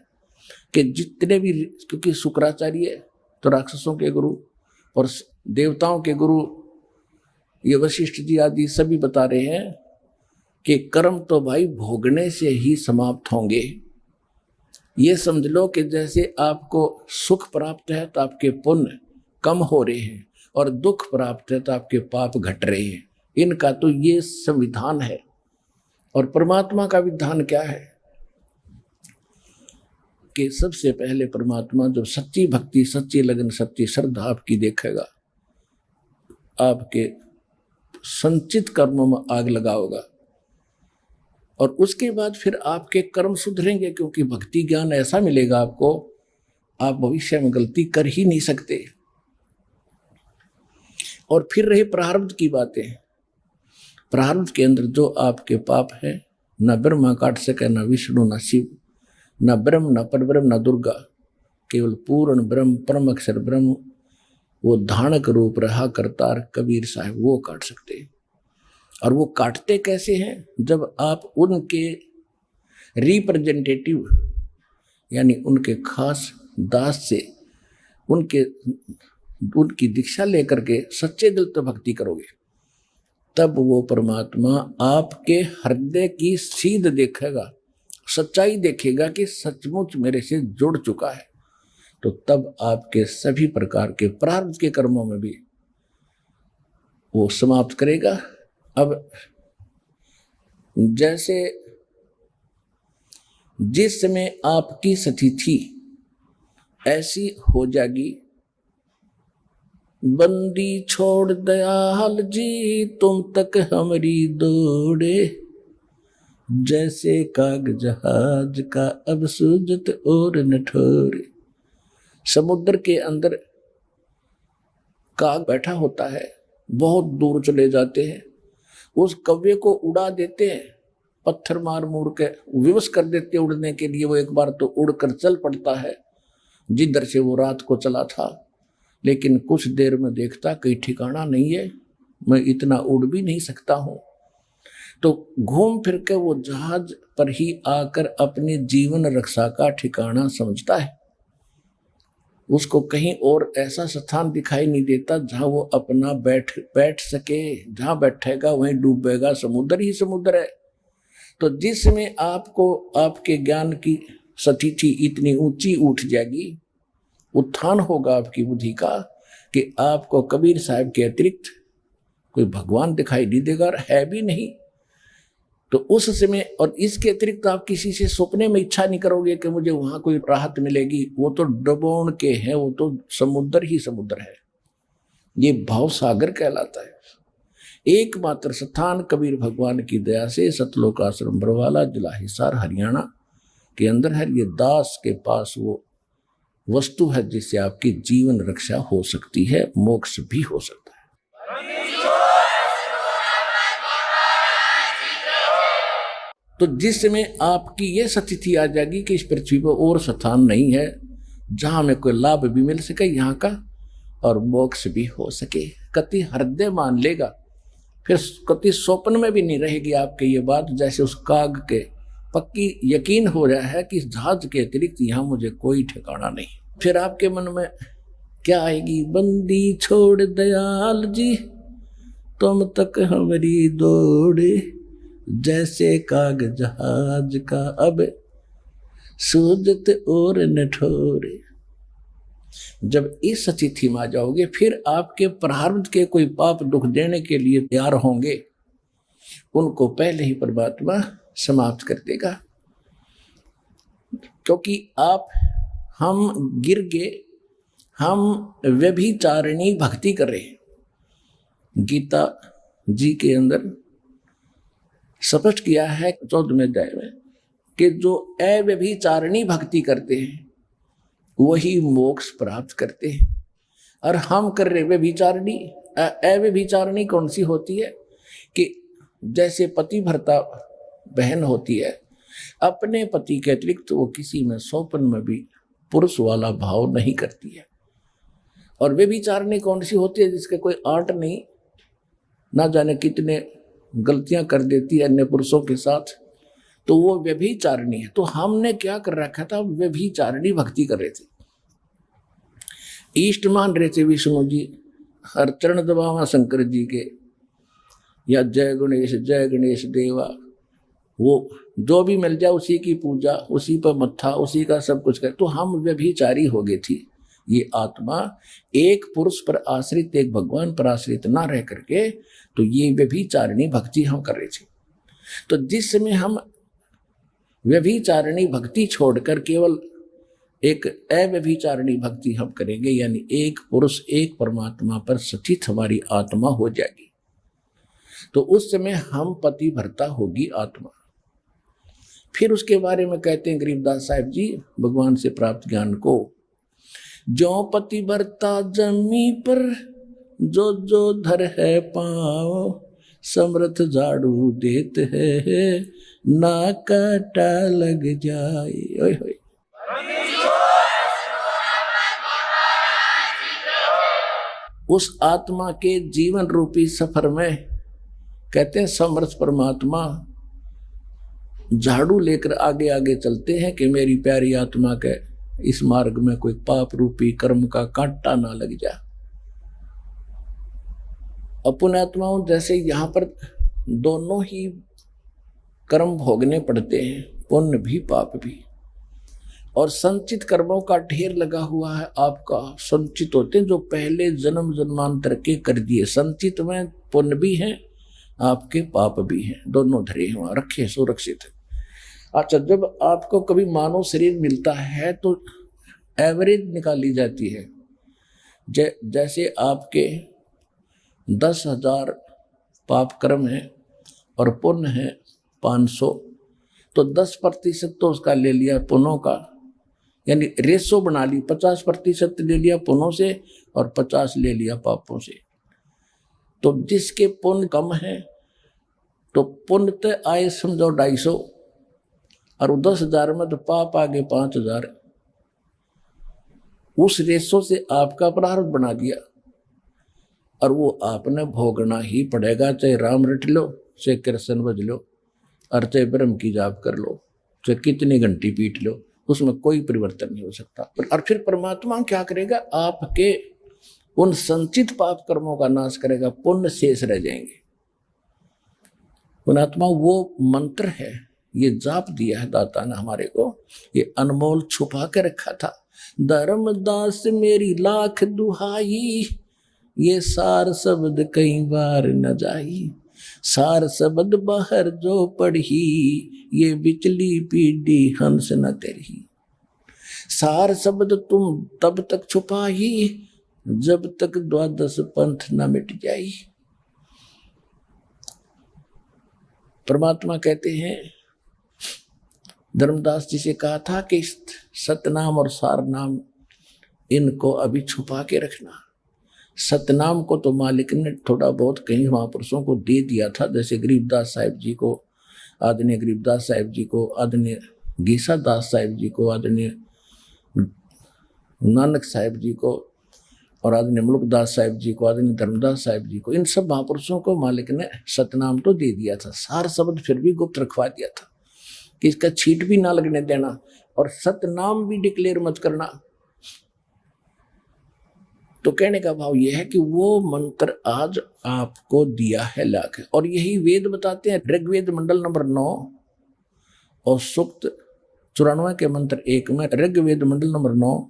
कि जितने भी, क्योंकि शुक्राचार्य तो राक्षसों के गुरु और देवताओं के गुरु ये वशिष्ठ जी आदि सभी बता रहे हैं कि कर्म तो भाई भोगने से ही समाप्त होंगे। ये समझ लो कि जैसे आपको सुख प्राप्त है तो आपके पुण्य कम हो रहे हैं और दुख प्राप्त है तो आपके पाप घट रहे हैं। इनका तो ये संविधान है। और परमात्मा का विधान क्या है कि सबसे पहले परमात्मा जब सच्ची भक्ति सच्ची लगन सच्ची श्रद्धा आपकी देखेगा, आपके संचित कर्मों में आग लगाओगा और उसके बाद फिर आपके कर्म सुधरेंगे, क्योंकि भक्ति ज्ञान ऐसा मिलेगा आपको, आप भविष्य में गलती कर ही नहीं सकते। और फिर रहे प्रारब्ध की बातें। प्रारब्ध के अंदर जो आपके पाप है, न ब्रह्मा काट सके, न विष्णु, न शिव, न ब्रह्म, न परब्रह्म, न दुर्गा, केवल पूर्ण ब्रह्म परम अक्षर ब्रह्म, वो धानक रूप रहा करतार कबीर साहब, वो काट सकते हैं। और वो काटते कैसे हैं? जब आप उनके रिप्रेजेंटेटिव यानी उनके खास दास से उनकी दीक्षा लेकर के सच्चे दिल से भक्ति करोगे, तब वो परमात्मा आपके हृदय की सीध देखेगा, सच्चाई देखेगा कि सचमुच मेरे से जुड़ चुका है। तो तब आपके सभी प्रकार के प्रारब्ध के कर्मों में भी वो समाप्त करेगा। अब जैसे जिस समय आपकी स्थिति ऐसी हो जाएगी, बंदी छोड़ दयाल जी तुम तक हमारी दौड़े, जैसे काग जहाज का अब सूजत और न ठोरे। समुद्र के अंदर काग बैठा होता है, बहुत दूर चले जाते हैं, उस कव्वे को उड़ा देते हैं, पत्थर मार मुड़ के विवश कर देते उड़ने के लिए। वो एक बार तो उड़कर चल पड़ता है जिधर से वो रात को चला था, लेकिन कुछ देर में देखता कहीं ठिकाना नहीं है, मैं इतना उड़ भी नहीं सकता हूँ। तो घूम फिर के वो जहाज पर ही आकर अपने जीवन रक्षा का ठिकाना समझता है। उसको कहीं और ऐसा स्थान दिखाई नहीं देता जहां वो अपना बैठ सके। जहां बैठेगा वहीं डूबेगा, समुद्र ही समुद्र है। तो जिसमें आपको आपके ज्ञान की स्थिति इतनी ऊंची उठ जाएगी, उत्थान होगा आपकी बुद्धि का कि आपको कबीर साहब के अतिरिक्त कोई भगवान दिखाई नहीं देगा और है भी नहीं। तो उस समय और इसके अतिरिक्त आप किसी से सपने में इच्छा नहीं करोगे कि मुझे वहां कोई राहत मिलेगी। वो तो डबोण के हैं, वो तो समुद्र ही समुद्र है। ये भाव सागर कहलाता है। एकमात्र स्थान कबीर भगवान की दया से सतलोक आश्रम बरवाला जिला हिसार हरियाणा के अंदर है। ये दास के पास वो वस्तु है जिससे आपकी जीवन रक्षा हो सकती है, मोक्ष भी हो सकता है। तो जिस समय आपकी ये स्थिति आ जाएगी कि इस पृथ्वी पर और स्थान नहीं है जहां में कोई लाभ भी मिल सके यहाँ का और मोक्ष भी हो सके, कति हृदय मान लेगा, फिर कति स्वप्न में भी नहीं रहेगी आपके ये बात। जैसे उस काग के पक्की यकीन हो रहा है कि इस जहाज के अतिरिक्त यहाँ मुझे कोई ठिकाना नहीं। फिर आपके मन में क्या आएगी? बंदी छोड़ दयाल जी तुम तक हमारी दौड़े, जैसे काग जहाज का अब सूजत और न ठोरे। जब इस स्थिति में आ जाओगे फिर आपके प्रारब्ध के कोई पाप दुख देने के लिए तैयार होंगे, उनको पहले ही परमात्मा समाप्त कर देगा। क्योंकि हम गिर गए, हम व्यभिचारिणी भक्ति कर रहे हैं। गीता जी के अंदर स्पष्ट किया है 14वें अध्याय में कि जो अव्यभिचारिणी भक्ति करते हैं वही मोक्ष प्राप्त करते हैं। और हम कर रहे व्यभिचारिणी। अव्यभिचारिणी कौन सी होती है कि जैसे पतिव्रता बहन होती है, अपने पति के अतिरिक्त वो किसी में सौपन में भी पुरुष वाला भाव नहीं करती है। और व्यभिचारिणी कौन सी होती है जिसके कोई आंट नहीं, ना जाने कितने गलतियां कर देती है अन्य पुरुषों के साथ, तो वो व्यभिचारिणी है। तो हमने क्या कर रखा था, व्यभिचारिणी भक्ति कर रहे थे, इष्ट मान रहे थे विष्णु जी, हर चरण दबावा शंकर जी के, या जय गणेश देवा, वो जो भी मिल जाए उसी की पूजा, उसी पर मत्था, उसी का सब कुछ कर। तो हम व्यभिचारी हो गए थी। ये आत्मा एक पुरुष पर आश्रित, एक भगवान पर आश्रित ना रह करके, तो ये व्यभिचारिणी भक्ति हम कर रहे थे। तो जिस समय हम व्यभिचारिणी भक्ति छोड़कर केवल एक अव्यभिचारिणी भक्ति हम करेंगे, यानी एक पुरुष एक परमात्मा पर स्थित हमारी आत्मा हो जाएगी, तो उस समय हम पतिव्रता होगी आत्मा। फिर उसके बारे में कहते हैं गरीबदास साहिब जी भगवान से प्राप्त ज्ञान को, जो पतिव्रता जमी पर जो जो धर है पाँव, समर्थ झाड़ू देत है ना काटा लग जाए। ओए होए। उस आत्मा के जीवन रूपी सफर में कहते हैं समर्थ परमात्मा झाड़ू लेकर आगे आगे चलते हैं कि मेरी प्यारी आत्मा के इस मार्ग में कोई पाप रूपी कर्म का कांटा ना लग जाए। पुण्यात्माओं जैसे यहाँ पर दोनों ही कर्म भोगने पड़ते हैं, पुण्य भी पाप भी, और संचित कर्मों का ढेर लगा हुआ है आपका। संचित होते हैं जो पहले जन्म जन्मांतर के कर दिए, संचित में पुण्य भी है आपके पाप भी हैं, दोनों धरे हैं वहां, रखे सुरक्षित है। अच्छा, जब आपको कभी मानव शरीर मिलता है तो एवरेज निकाली जाती है। जैसे आपके 10,000 पाप कर्म है और पुण्य है 500, तो 10% तो उसका ले लिया पुण्यों का, यानी रेशो बना ली, 50% ले लिया पुण्यों से और 50 ले लिया पापों से। तो जिसके पुण्य कम है तो पुण्य तो आए समझो 250, और 10,000 में तो पाप आगे 5,000, उस रेशो से आपका प्रारब्ध बना दिया और वो आपने भोगना ही पड़ेगा, चाहे राम रट लो, चाहे कृष्ण भज लो, और चाहे ब्रह्म की जाप कर लो, चाहे कितनी घंटी पीट लो, उसमें कोई परिवर्तन नहीं हो सकता। और फिर परमात्मा क्या करेगा, आपके उन संचित पाप कर्मों का नाश करेगा, पुण्य शेष रह जाएंगे। पुण्यात्मा वो मंत्र है, ये जाप दिया है दाता ने हमारे को, ये अनमोल छुपा के रखा था। धर्मदास मेरी लाख दुहाई, ये सार शब्द कई बार न जाई, सार शब्द बाहर जो पढ़ी, ये बिचली पीढ़ी हंस न तेरी। सार शब्द तुम तब तक छुपाई जब तक 12 पंथ न मिट जाई। परमात्मा कहते हैं, धर्मदास जी से कहा था कि सतनाम और सार नाम इनको अभी छुपा के रखना। सतनाम को तो मालिक ने थोड़ा बहुत कहीं महापुरुषों को दे दिया था, जैसे गरीबदास साहिब जी को, आदरणीय गरीबदास साहिब जी को, आदरणीय गीसा दास साहिब जी को, आदरणीय नानक साहिब जी को, और आदरणीय मुल्कदास साहिब जी को, आदरणीय धर्मदास साहिब जी को, इन सब महापुरुषों को मालिक ने सतनाम तो दे दिया था, सार शब्द फिर भी गुप्त रखवा दिया था कि इसका छींट भी ना लगने देना, और सतनाम भी डिक्लेयर मत करना। तो कहने का भाव यह है कि वो मंत्र आज आपको दिया है लाख, और यही वेद बताते हैं। ऋग्वेद मंडल नंबर 9 और सूक्त 94 के मंत्र 1 में, ऋग्वेद मंडल नंबर 9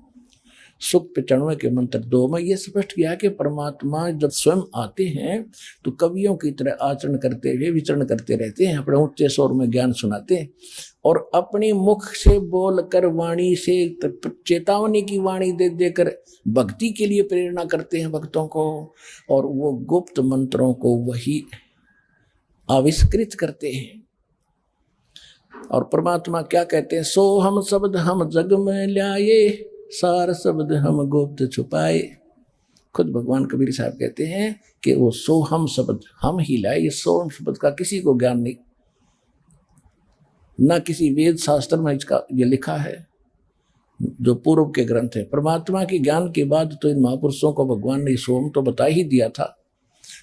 सुख 95 के मंत्र 2 में ये स्पष्ट किया कि परमात्मा जब स्वयं आते हैं तो कवियों की तरह आचरण करते हुए विचरण करते रहते हैं, अपने ऊंचे स्वर में ज्ञान सुनाते हैं और अपनी मुख से बोलकर वाणी से चेतावनी की वाणी दे देकर भक्ति के लिए प्रेरणा करते हैं भक्तों को, और वो गुप्त मंत्रों को वही आविष्कृत करते हैं। और परमात्मा क्या कहते हैं, सो हम शब्द हम जग में ल्याए, सार शब्द हम गुप्त छुपाए। खुद भगवान कबीर साहब कहते हैं कि वो सो हम शब्द हम ही लाए, ये सो हम शब्द का किसी को ज्ञान नहीं, ना किसी वेद शास्त्र में इसका ये लिखा है जो पूर्व के ग्रंथ है। परमात्मा के ज्ञान के बाद तो इन महापुरुषों को भगवान ने सोम तो बता ही दिया था।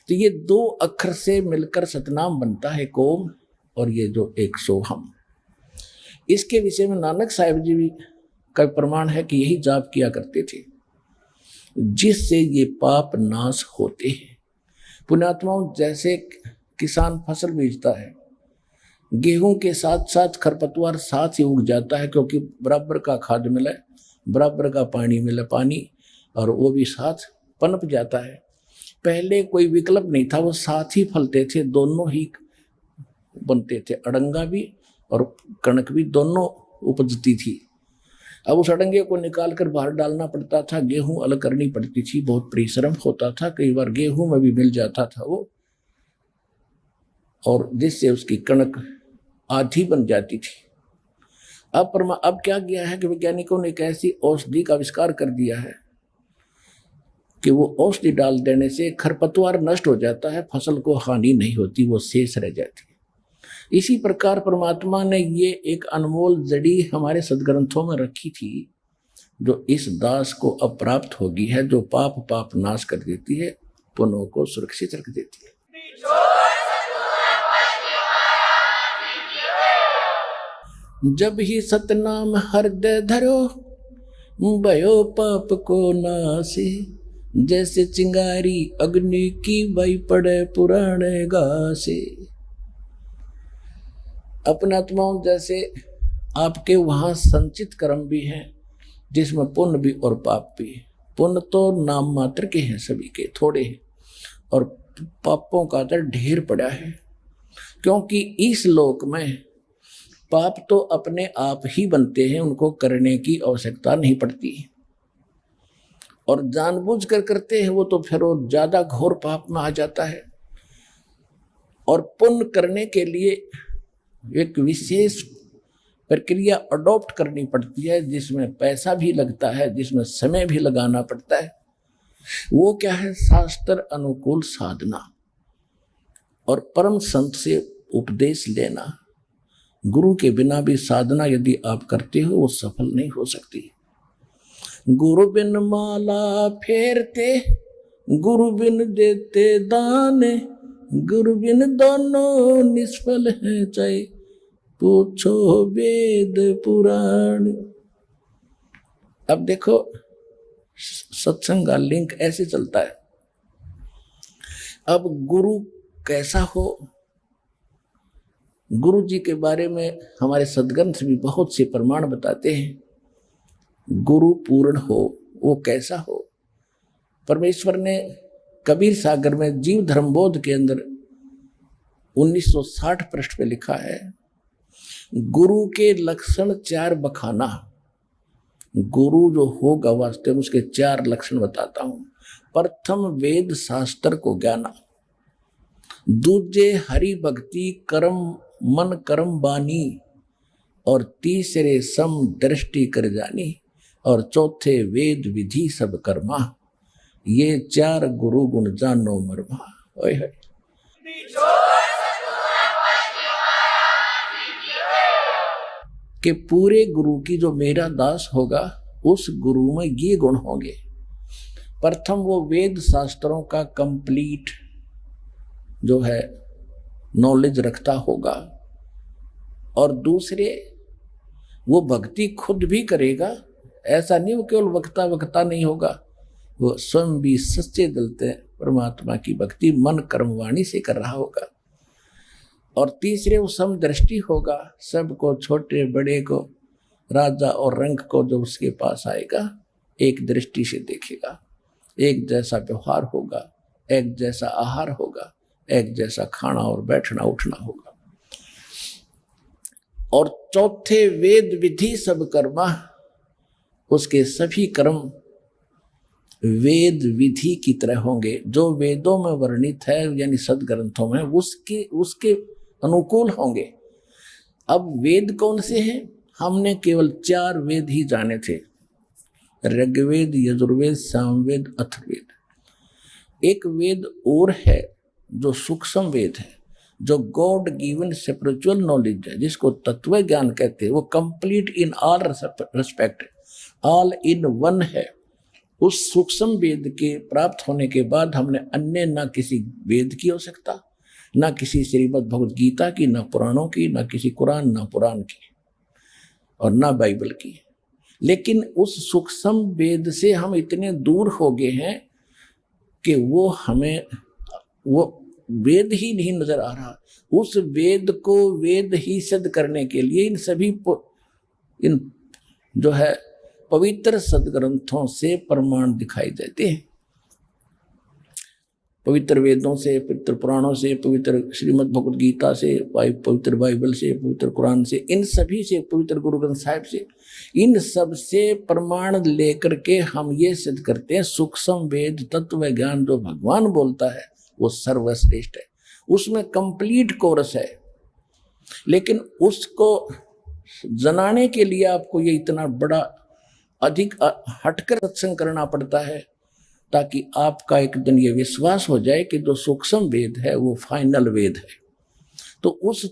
तो ये 2 अक्षर से मिलकर सतनाम बनता है कोम, और ये जो एक सोहम, इसके विषय में नानक साहिब जी भी का प्रमाण है कि यही जाप किया करते थे जिससे ये पाप नाश होते हैं। पुण्यात्माओं, जैसे किसान फसल बीजता है, गेहूं के साथ साथ खरपतवार साथ ही उग जाता है, क्योंकि बराबर का खाद मिला, बराबर का पानी मिला, पानी और वो भी साथ पनप जाता है। पहले कोई विकल्प नहीं था, वो साथ ही फलते थे, दोनों ही बनते थे, अड़ंगा भी और कणक भी दोनों उपजती थी। अब उस अड़ंगे को निकाल कर बाहर डालना पड़ता था, गेहूं अलग करनी पड़ती थी, बहुत परिश्रम होता था, कई बार गेहूं में भी मिल जाता था वो, और जिससे उसकी कणक आधी बन जाती थी। अब क्या किया है कि वैज्ञानिकों ने एक ऐसी औषधि का आविष्कार कर दिया है कि वो औषधि डाल देने से खरपतवार नष्ट हो जाता है, फसल को हानि नहीं होती, वो शेष रह जाती है। इसी प्रकार परमात्मा ने ये एक अनमोल जड़ी हमारे सदग्रंथों में रखी थी, जो इस दास को अब प्राप्त होगी है, जो पाप नाश कर देती है, पुनः को सुरक्षित रख देती है। जब ही सतनाम हृदय धरो, भयो पाप को नासे, जैसे चिंगारी अग्नि की बई पड़े पुराने घासे। अपने आत्माओं, जैसे आपके वहाँ संचित कर्म भी हैं जिसमें पुण्य भी और पाप भी। पुण्य तो नाम मात्र के हैं, सभी के थोड़े हैं, और पापों का तो ढेर पड़ा है, क्योंकि इस लोक में पाप तो अपने आप ही बनते हैं, उनको करने की आवश्यकता नहीं पड़ती, और जानबूझकर करते हैं वो तो फिर वो ज्यादा घोर पाप में आ जाता है। और पुण्य करने के लिए एक विशेष प्रक्रिया अडॉप्ट करनी पड़ती है, जिसमें पैसा भी लगता है, जिसमें समय भी लगाना पड़ता है। वो क्या है, शास्त्र अनुकूल साधना और परम संत से उपदेश लेना। गुरु के बिना भी साधना यदि आप करते हो वो सफल नहीं हो सकती। गुरु बिन माला फेरते, गुरु बिन देते दान, गुरु बिन दोनों निष्फल है, चाहे पूछो वेद पुराण। अब देखो सत्संग का लिंक ऐसे चलता है। अब गुरु कैसा हो, गुरु जी के बारे में हमारे सदग्रंथ भी बहुत से प्रमाण बताते हैं। गुरु पूर्ण हो, वो कैसा हो। परमेश्वर ने कबीर सागर में जीव धर्मबोध के अंदर 1960 पृष्ठ पे लिखा है, गुरु के लक्षण 4 बखाना। गुरु जो होगा वास्तव में उसके 4 लक्षण बताता हूं। प्रथम वेद शास्त्र को ज्ञाना, दूजे हरि भक्ति कर्म मन कर्म बानी, और तीसरे सम दृष्टि कर जानी, और चौथे वेद विधि सब कर्मा। ये 4 गुरु गुण जानो मरमा। ओए होए, कि पूरे गुरु की जो मेरा दास होगा उस गुरु में ये गुण होंगे। प्रथम वो वेद शास्त्रों का कंप्लीट जो है नॉलेज रखता होगा, और दूसरे वो भक्ति खुद भी करेगा। ऐसा नहीं वो केवल वक्ता नहीं होगा, वो स्वयं भी सच्चे दिल से परमात्मा की भक्ति मन कर्म वाणी से कर रहा होगा। और तीसरे वो समदृष्टि होगा, सबको छोटे बड़े को राजा और रंग को जो उसके पास आएगा एक दृष्टि से देखेगा, एक जैसा व्यवहार होगा, एक जैसा आहार होगा, एक जैसा खाना और बैठना उठना होगा। और चौथे वेद विधि सब कर्मा, उसके सभी कर्म वेद विधि की तरह होंगे, जो वेदों में वर्णित है यानी सदग्रंथों में उसके अनुकूल होंगे। अब वेद कौन से हैं? हमने केवल 4 वेद ही जाने थे, ऋग्वेद, यजुर्वेद, सामवेद, अथर्ववेद। एक वेद और है जो सूक्ष्म वेद है, जो गॉड गिवन स्पिरिचुअल नॉलेज है, जिसको तत्व ज्ञान कहते हैं। वो complete in all respect, all in one है। उस सूक्ष्म वेद के प्राप्त होने के बाद हमने अन्य ना किसी वेद की आवश्यकता, ना किसी श्रीमद् भगवद गीता की, ना पुराणों की, ना किसी कुरान, ना पुराण की, और ना बाइबल की। लेकिन उस सूक्ष्म वेद से हम इतने दूर हो गए हैं कि वो हमें वो वेद ही नहीं नजर आ रहा। उस वेद को वेद ही सिद्ध करने के लिए इन सभी इन जो है पवित्र सदग्रंथों से प्रमाण दिखाई देते हैं। पवित्र वेदों से, पवित्र पुराणों से, पवित्र श्रीमद् भगवद गीता से, पवित्र बाइबल से, पवित्र कुरान से, इन सभी से, पवित्र गुरु ग्रंथ साहिब से, इन सब से प्रमाण लेकर के हम ये सिद्ध करते हैं सूक्ष्म वेद तत्व ज्ञान जो भगवान बोलता है वो सर्वश्रेष्ठ है। उसमें कंप्लीट कोर्स है। लेकिन उसको जनाने के लिए आपको ये इतना बड़ा अधिक हटकर सत्संग करना पड़ता है, ताकि आपका एक दिन ये विश्वास हो जाए कि जो सूक्ष्म वेद है वो फाइनल वेद है। तो उस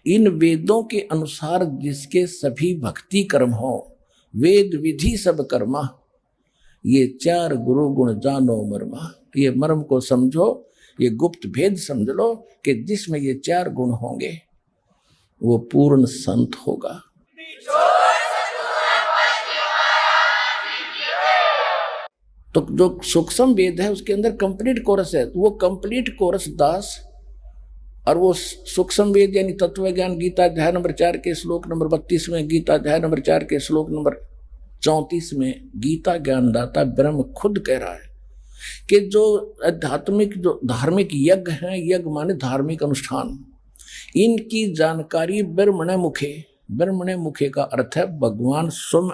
इन वेदों के अनुसार जिसके सभी भक्ति कर्म हो, वेद विधि सब कर्मा, ये 4 गुरु गुण जानो मर्मा। ये मर्म को समझो, ये गुप्त भेद समझ लो कि जिसमें ये 4 गुण होंगे वो पूर्ण संत होगा। तो जो सूक्ष्म वेद है उसके अंदर कंप्लीट कोर्स है, तो वो कंप्लीट कोर्स दास, और वो सूक्ष्म वेद यानी तत्व ज्ञान गीता अध्याय नंबर 4 के श्लोक नंबर 32 में, गीता अध्याय नंबर 4 के श्लोक नंबर 34 में गीता ज्ञानदाता ब्रह्म खुद कह रहा है कि जो आध्यात्मिक जो धार्मिक यज्ञ हैं, यज्ञ माने धार्मिक अनुष्ठान, इनकी जानकारी ब्रह्मणे मुखे, ब्रह्मणे मुखे का अर्थ है भगवान स्वयं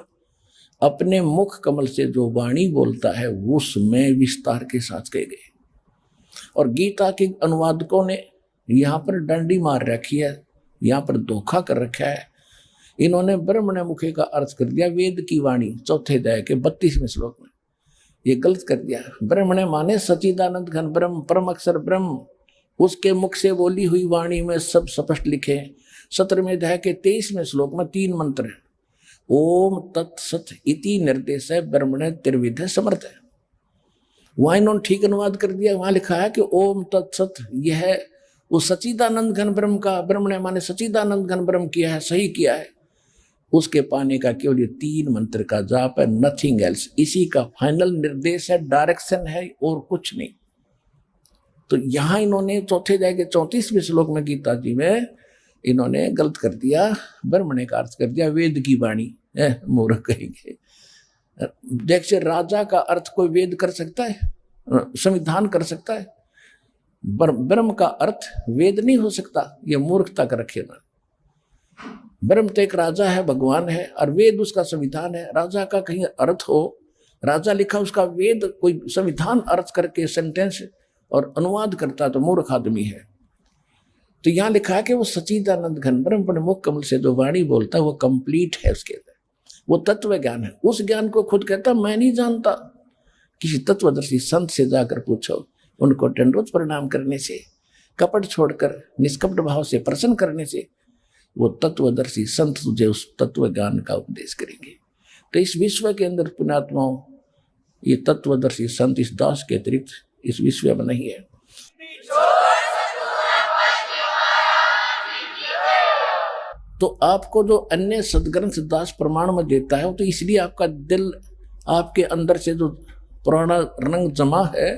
अपने मुख कमल से जो वाणी बोलता है उसमें विस्तार के साथ कहे गए। और गीता के अनुवादकों ने यहाँ पर डंडी मार रखी है, यहाँ पर धोखा कर रखा है। इन्होंने ब्रह्मणे मुखे का अर्थ कर दिया वेद की वाणी, चौथे अध्याय के 32वें श्लोक में। ये गलत कर दिया। ब्रह्मणे माने सच्चिदानंद घन ब्रह्म, परम अक्षर ब्रह्म, उसके मुख से बोली हुई वाणी में सब स्पष्ट लिखे। 17वें अध्याय के 23वें श्लोक में 3 मंत्र है। ओम तत्सत इति निर्देश है ब्रह्मणे त्रिविध समर्थ है। वहां इन्होंने ठीक अनुवाद कर दिया, वहां लिखा है कि ओम तत्सत, यह वो सच्चिदानंद घन ब्रह्म का, ब्रह्मणे माने सच्चिदानंद घन ब्रह्म किया है, सही किया है। उसके पाने का केवल ये 3 मंत्र का जाप है, नथिंग एल्स। इसी का फाइनल निर्देश है, डायरेक्शन है, और कुछ नहीं। तो यहां इन्होंने चौथे अध्याय के 34वें श्लोक में गीता जी में इन्होंने गलत कर दिया, ब्रह्मणे का अर्थ कर दिया वेद की वाणी। मूर्ख कहेंगे। देखिए, राजा का अर्थ कोई वेद कर सकता है, संविधान कर सकता है? ब्रह्म का अर्थ वेद नहीं हो सकता, ये मूर्खता कर रखे ना। ब्रह्म तो एक राजा है, भगवान है, और वेद उसका संविधान है। राजा का कहीं अर्थ हो, राजा लिखा उसका वेद कोई संविधान अर्थ करके सेंटेंस और अनुवाद करता तो मूर्ख आदमी है। तो यहाँ लिखा है कि वो सच्चिदानंद घन ब्रह्म अपने मुख कमल से जो वाणी बोलता है वो कंप्लीट है, उसके अंदर वो तत्व ज्ञान है। उस ज्ञान को खुद कहता मैं नहीं जानता। किसी तत्वदर्शी संत से जाकर पूछो, उनको दंडवत प्रणाम करने से, कपट छोड़कर निष्कपट भाव से प्रसन्न करने से वो तत्वदर्शी संत तुझे उस तत्व ज्ञान का उपदेश करेंगे। तो इस विश्व के अंदर पुण्यात्माओं, ये तत्वदर्शी संत इस दास के अतिरिक्त इस विश्व में नहीं है। तो आपको जो अन्य सदग्रंथ दास प्रमाण में देता है, तो इसलिए आपका दिल, आपके अंदर से जो पुराना रंग जमा है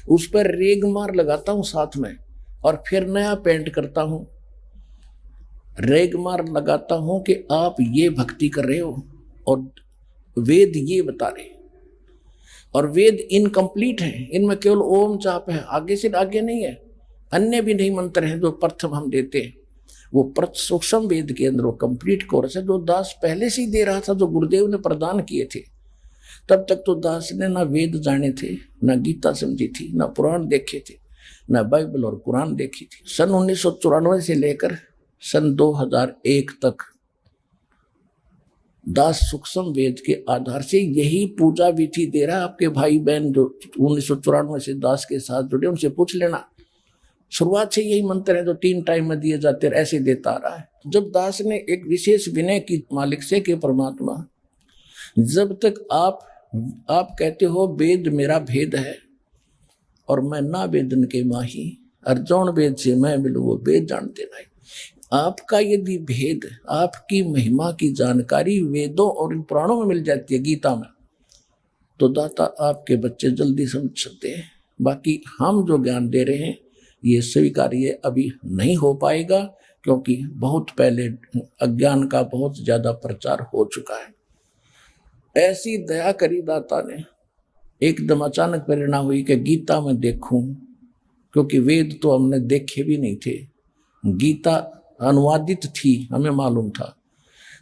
उस पर रेग मार लगाता हूं साथ में, और फिर नया पेंट करता हूं। रेग मार लगाता हूं कि आप ये भक्ति कर रहे हो और वेद ये बता रहे। और वेद इनकम्प्लीट हैं, इनमें केवल ओम जाप है, आगे से आगे नहीं है। अन्य भी नहीं मंत्र हैं जो प्रथम हम देते हैं, वो सूक्ष्म वेद के अंदर वो कंप्लीट कोर्स है जो दास पहले से ही दे रहा था, जो गुरुदेव ने प्रदान किए थे। तब तक तो दास ने ना वेद जाने थे, ना गीता समझी थी, ना पुराण देखे थे, ना बाइबल और कुरान देखी थी। सन 1994 से लेकर सन 2001 तक दास सूक्ष्म वेद के आधार से यही पूजा विधि दे रहा है। आपके भाई बहन जो 1994 से दास के साथ जुड़े, उनसे पूछ लेना, शुरुआत से यही मंत्र है जो 3 टाइम में दिए जाते हैं, ऐसे देता आ रहा है। जब दास ने एक विशेष विनय की मालिक से कि परमात्मा, जब तक आप कहते हो वेद मेरा भेद है और मैं ना वेदन के माही, अर्जुन वेद से मैं मिलूं वो वेद जानते नहीं। आपका यदि भेद, आपकी महिमा की जानकारी वेदों और इन पुराणों में मिल जाती है, गीता में, तो दाता आपके बच्चे जल्दी समझ सकते हैं। बाकी हम जो ज्ञान दे रहे हैं ये स्वीकार्य अभी नहीं हो पाएगा, क्योंकि बहुत पहले अज्ञान का बहुत ज्यादा प्रचार हो चुका है। ऐसी दया करी दाता ने, एकदम अचानक प्रेरणा हुई कि गीता में देखूं, क्योंकि वेद तो हमने देखे भी नहीं थे, गीता अनुवादित थी, हमें मालूम था।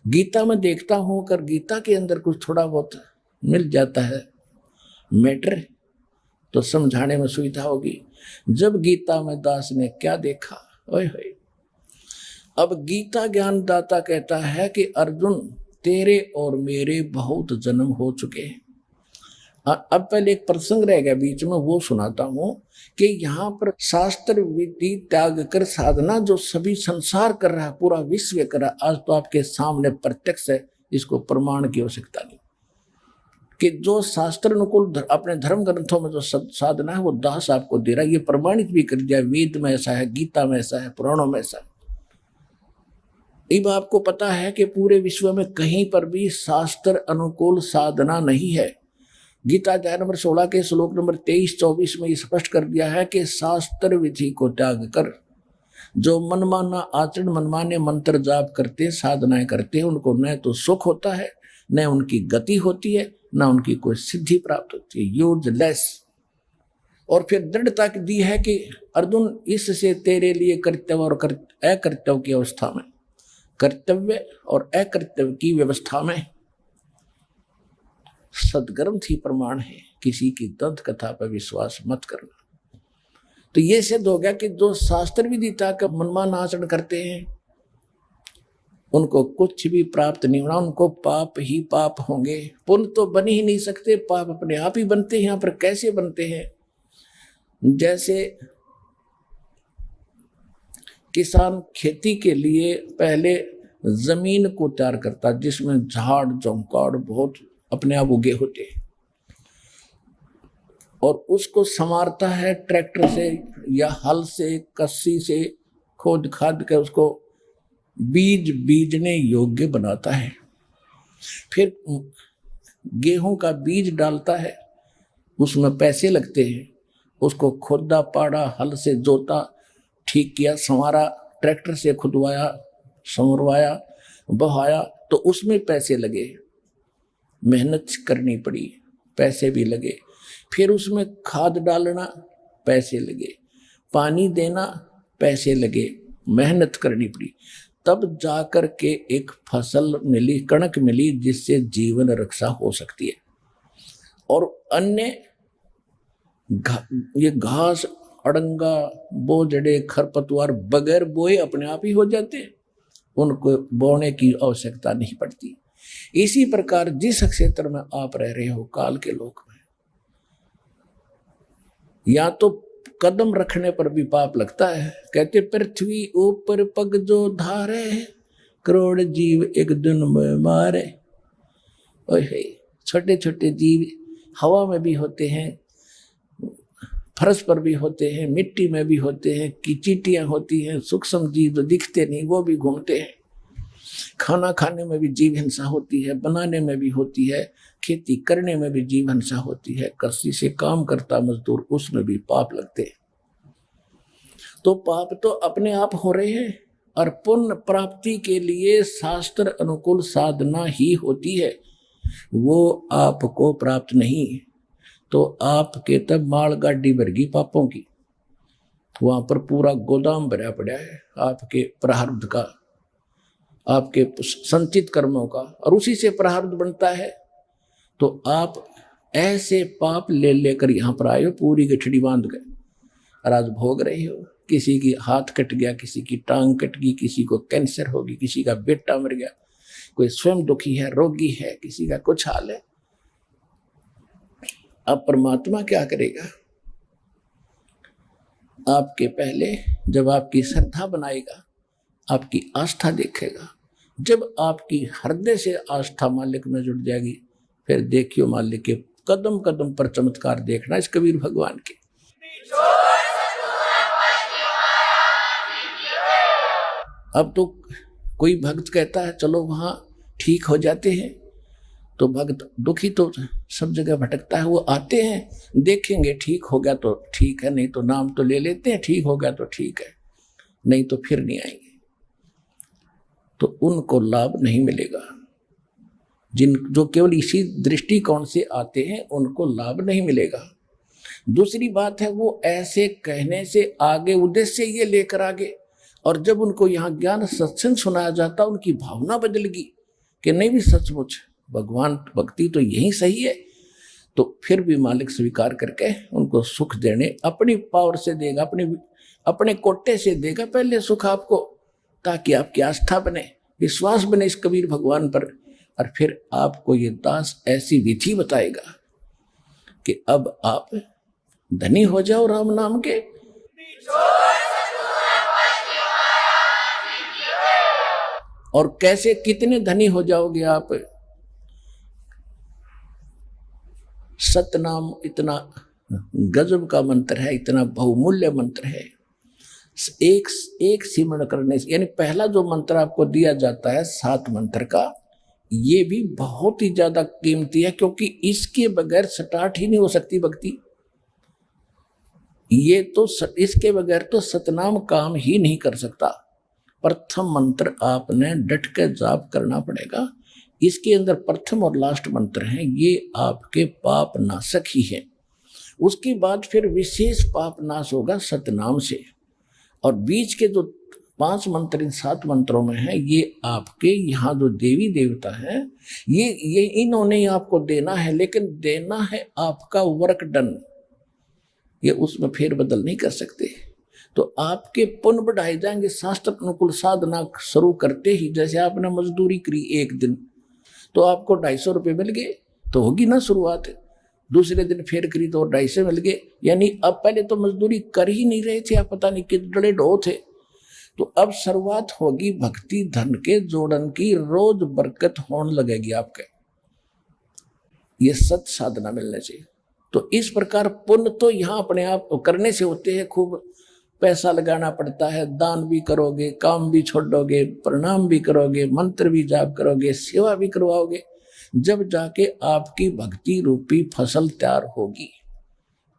गीता में देखता हूं, कर गीता के अंदर कुछ थोड़ा बहुत मिल जाता है मैटर, तो समझाने में सुविधा होगी। जब गीता में दास ने क्या देखा, ओए होए। अब गीता ज्ञान दाता कहता है कि अर्जुन तेरे और मेरे बहुत जन्म हो चुके हैं। अब पहले एक प्रसंग रह गया बीच में, वो सुनाता हूं कि यहाँ पर शास्त्र विधि त्याग कर साधना जो सभी संसार कर रहा है, पूरा विश्व कर रहा है, आज तो आपके सामने प्रत्यक्ष है, इसको प्रमाण की आवश्यकता नहीं। कि जो शास्त्र अनुकूल अपने धर्म ग्रंथों में जो साधना है वो दास आपको दे रहा है, ये प्रमाणित भी कर दिया। वेद में ऐसा है, गीता में ऐसा है, पुराणों में ऐसा है। अब आपको पता है कि पूरे विश्व में कहीं पर भी शास्त्र अनुकूल साधना नहीं है। गीता अध्याय नंबर 16 के श्लोक नंबर 23-24 में स्पष्ट कर दिया है कि शास्त्र विधि को त्याग कर जो मनमाना आचरण, मनमाने मंत्र जाप करते, साधनाएं करते हैं, उनको न तो सुख होता है, न उनकी गति होती है, न उनकी कोई सिद्धि प्राप्त होती है, यूजलेस। और फिर दृढ़ता दी है कि अर्जुन, इससे तेरे लिए कर्तव्य और अकर्तव्य की अवस्था में, कर्तव्य और अकर्तव्य की व्यवस्था में सदग्रंथ ही प्रमाण है, किसी की दंत कथा पर विश्वास मत करना। तो ये सिद्ध हो गया कि जो शास्त्र विदिता का मनमान आचरण करते हैं उनको कुछ भी प्राप्त नहीं होना, उनको पाप ही पाप होंगे। पुण्य तो बन ही नहीं सकते, पाप अपने आप ही बनते हैं। यहाँ पर कैसे बनते हैं? जैसे किसान खेती के लिए पहले जमीन को तैयार करता, जिसमें झाड़ झंकाड़ बहुत अपने आप उगे होते, और उसको संवारता है ट्रैक्टर से या हल से, कस्सी से खोद खाद कर उसको बीज बीजने योग्य बनाता है। फिर गेहूं का बीज डालता है, उसमें पैसे लगते हैं, उसको खोदा पाड़ा, हल से जोता, ठीक किया, संवारा, ट्रैक्टर से खुदवाया, संवरवाया, बहाया, तो उसमें पैसे लगे, मेहनत करनी पड़ी, पैसे भी लगे। फिर उसमें खाद डालना, पैसे लगे, पानी देना, पैसे लगे, मेहनत करनी पड़ी, तब जाकर के एक फसल मिली, कणक मिली, जिससे जीवन रक्षा हो सकती है। और अन्य ये घास, अड़ंगा, बोझड़े, खरपतवार बगैर बोए अपने आप ही हो जाते हैं, उनको बोने की आवश्यकता नहीं पड़ती। इसी प्रकार जिस क्षेत्र में आप रह रहे हो काल के लोक में, या तो कदम रखने पर भी पाप लगता है। कहते पृथ्वी ऊपर पग जो धारे, करोड़ जीव एक दिन में मारे। ओहे, छोटे छोटे जीव हवा में भी होते हैं, फर्श पर भी होते हैं, मिट्टी में भी होते हैं, की चींटियां होती हैं, सूक्ष्म जीव जो दिखते नहीं वो भी घूमते हैं। खाना खाने में भी जीव हिंसा होती है, बनाने में भी होती है, खेती करने में भी जीव हिंसा होती है, कसी से काम करता मजदूर, उसमें भी पाप लगते हैं। तो पाप तो अपने आप हो रहे हैं, और पुण्य प्राप्ति के लिए शास्त्र अनुकूल साधना ही होती है, वो आपको प्राप्त नहीं। तो आपके तब माल गाड़ी भर गई पापों की, वहां पर पूरा गोदाम भरा पड़ा है आपके प्रारब्ध का, आपके संचित कर्मों का, और उसी से प्रारब्ध बनता है। तो आप ऐसे पाप ले लेकर यहां पर आए हो, पूरी गठड़ी बांध गए और आज भोग रहे हो। किसी की हाथ कट गया, किसी की टांग कट गई, किसी को कैंसर हो गई, किसी का बेटा मर गया, कोई स्वयं दुखी है, रोगी है, किसी का कुछ हाल है। अब परमात्मा क्या करेगा? आपके पहले जब आपकी श्रद्धा बनाएगा, आपकी आस्था देखेगा। जब आपकी हृदय से आस्था मालिक में जुड़ जाएगी, फिर देखियो मालिक के कदम कदम पर चमत्कार देखना इस कबीर भगवान के। अब तो कोई भक्त कहता है चलो वहां ठीक हो जाते हैं, तो भक्त दुखी तो सब जगह भटकता है, वो आते हैं, देखेंगे ठीक हो गया तो ठीक है, नहीं तो नाम तो ले लेते हैं, ठीक हो गया तो ठीक है, नहीं तो फिर नहीं आएंगे। तो उनको लाभ नहीं मिलेगा। जिन जो केवल इसी दृष्टिकोण से आते हैं उनको लाभ नहीं मिलेगा। दूसरी बात है, वो ऐसे कहने से आगे उद्देश्य ये लेकर आगे, और जब उनको यहाँ ज्ञान सत्संग सुनाया जाता, उनकी भावना बदल गई कि नहीं भी सचमुच भगवान भक्ति तो यही सही है, तो फिर भी मालिक स्वीकार करके उनको सुख देने अपनी पावर से देगा, अपने कोटे से देगा पहले सुख आपको, ताकि आपकी आस्था बने, विश्वास बने इस कबीर भगवान पर। और फिर आपको ये दास ऐसी विधि बताएगा कि अब आप धनी हो जाओ राम नाम के। और कैसे, कितने धनी हो जाओगे आप? सतनाम इतना गजब का मंत्र है, इतना बहुमूल्य मंत्र है। एक सिमरण करने से, यानी पहला जो मंत्र आपको दिया जाता है 7 मंत्र का, ये भी बहुत ही ज्यादा कीमती है, क्योंकि इसके बगैर स्टार्ट ही नहीं हो सकती भक्ति। ये तो इसके बगैर तो सतनाम काम ही नहीं कर सकता। प्रथम मंत्र आपने डट के जाप करना पड़ेगा। इसके अंदर प्रथम और लास्ट मंत्र हैं, ये आपके पाप नाशक ही है। उसके बाद फिर विशेष पाप नाश होगा सतनाम से, और बीच के जो 5 मंत्र इन 7 मंत्रों में है, ये आपके यहाँ जो देवी देवता हैं, ये इन्होंने ही आपको देना है, लेकिन देना है आपका वर्क डन, ये उसमें फेर बदल नहीं कर सकते। तो आपके पुण्य बढ़ाए जाएंगे शास्त्र अनुकूल साधना शुरू करते ही। जैसे आपने मजदूरी करी एक दिन, तो आपको 250 रुपये मिल गए, तो होगी ना शुरुआत। दूसरे दिन फिर करी तो 250 मिल गए, यानी अब पहले तो मजदूरी कर ही नहीं रहे थे, आप पता नहीं कितने ढो थे। तो अब शुरुआत होगी भक्ति धन के जोड़न की, रोज बरकत होने लगेगी आपके, ये सत साधना मिलने से। तो इस प्रकार पुण्य तो यहाँ अपने आप करने से होते हैं, खूब पैसा लगाना पड़ता है, दान भी करोगे, काम भी छोड़ोगे, प्रणाम भी करोगे, मंत्र भी जाप करोगे, सेवा भी करवाओगे, जब जाके आपकी भक्ति रूपी फसल तैयार होगी,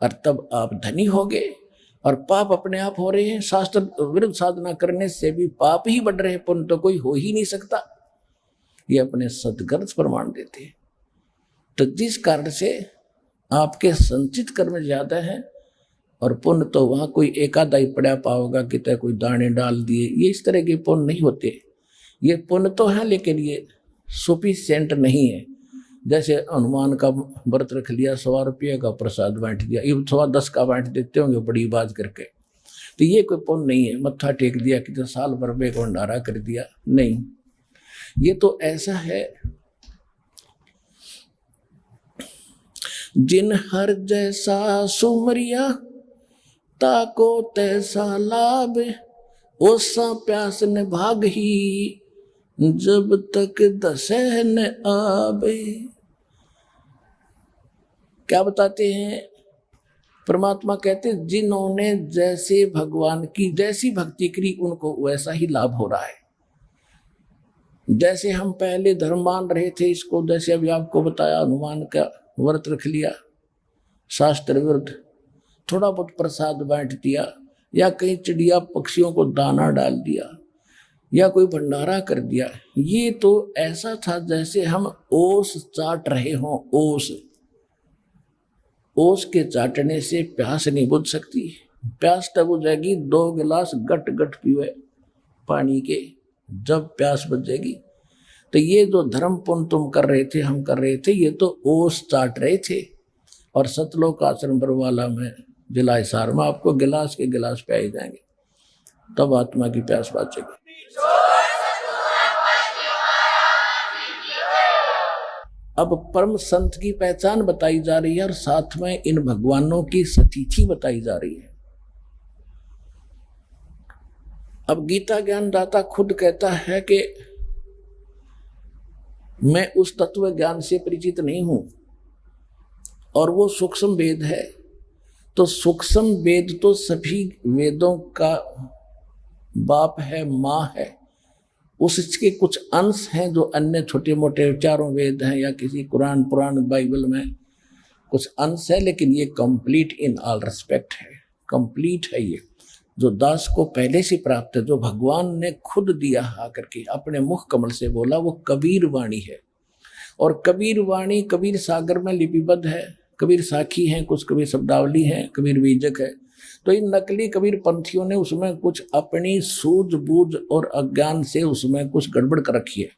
और तब आप धनी होगे। और पाप अपने आप हो रहे हैं, शास्त्र विरुद्ध साधना करने से भी पाप ही बढ़ रहे हैं, पुण्य तो कोई हो ही नहीं सकता, ये अपने सदग्रंथ प्रमाण देते हैं। तो जिस कारण से आपके संचित कर्म ज्यादा हैं, और पुण्य तो वहां कोई एकादा ही पड़ा पाओगा, कितने कोई दाने डाल दिए, ये इस तरह के पुण्य नहीं होते। ये पुण्य तो है, लेकिन ये सफिशिएंट नहीं है। जैसे हनुमान का व्रत रख लिया, 100 रुपये का प्रसाद बांट दिया, ये 110 का बांट देते होंगे बड़ी बात करके, तो ये कोई पुण्य नहीं है। मत्था टेक दिया, कितने साल भर में को भंडारा कर दिया, नहीं, ये तो ऐसा है। जिन हर जैसा सुमरिया ताको तैसा लाभ, ओसा प्यास न भाग ही जब तक दशह न आवे। क्या बताते हैं परमात्मा? कहते जिन्होंने जैसे भगवान की जैसी भक्ति करी, उनको वैसा ही लाभ हो रहा है। जैसे हम पहले धर्म मान रहे थे इसको, जैसे अभी आपको बताया, हनुमान का व्रत रख लिया, शास्त्र विरुद्ध थोड़ा बहुत प्रसाद बांट दिया, या कहीं चिड़िया पक्षियों को दाना डाल दिया, या कोई भंडारा कर दिया, ये तो ऐसा था जैसे हम ओस चाट रहे हों, ओस। ओस के चाटने से प्यास नहीं बुझ सकती। प्यास तब बुझेगी 2 गिलास गट गट पीवे पानी के, जब प्यास बुझेगी। तो ये जो धर्म पुण्य तुम कर रहे थे, हम कर रहे थे, ये तो ओस चाट रहे थे। और सतलोक आश्रम बरवाला में, जिला हिसार में आपको गिलास के गिलास पियाए जाएंगे, तब आत्मा की प्यास बाचेगी। अब परम संत की पहचान बताई जा रही है और साथ में इन भगवानों की सतिथि बताई जा रही है। अब गीता ज्ञान दाता खुद कहता है कि मैं उस तत्व ज्ञान से परिचित नहीं हूं और वो सूक्ष्म वेद है। तो सूक्ष्म वेद तो सभी वेदों का बाप है, माँ है। उसके कुछ अंश हैं जो अन्य छोटे मोटे चारों वेद हैं या किसी कुरान पुराण बाइबल में कुछ अंश है, लेकिन ये कंप्लीट इन ऑल रिस्पेक्ट है, कंप्लीट है। ये जो दास को पहले से प्राप्त है, जो भगवान ने खुद दिया आकर के अपने मुख कमल से बोला, वो कबीर वाणी है। और कबीर वाणी कबीर सागर में लिपिबद्ध है। कबीर साखी हैं, कुछ कबीर शब्दावली हैं, कबीर बीजक है। तो इन नकली कबीर पंथियों ने उसमें कुछ अपनी सूझबूझ और अज्ञान से उसमें कुछ गड़बड़ कर रखी है।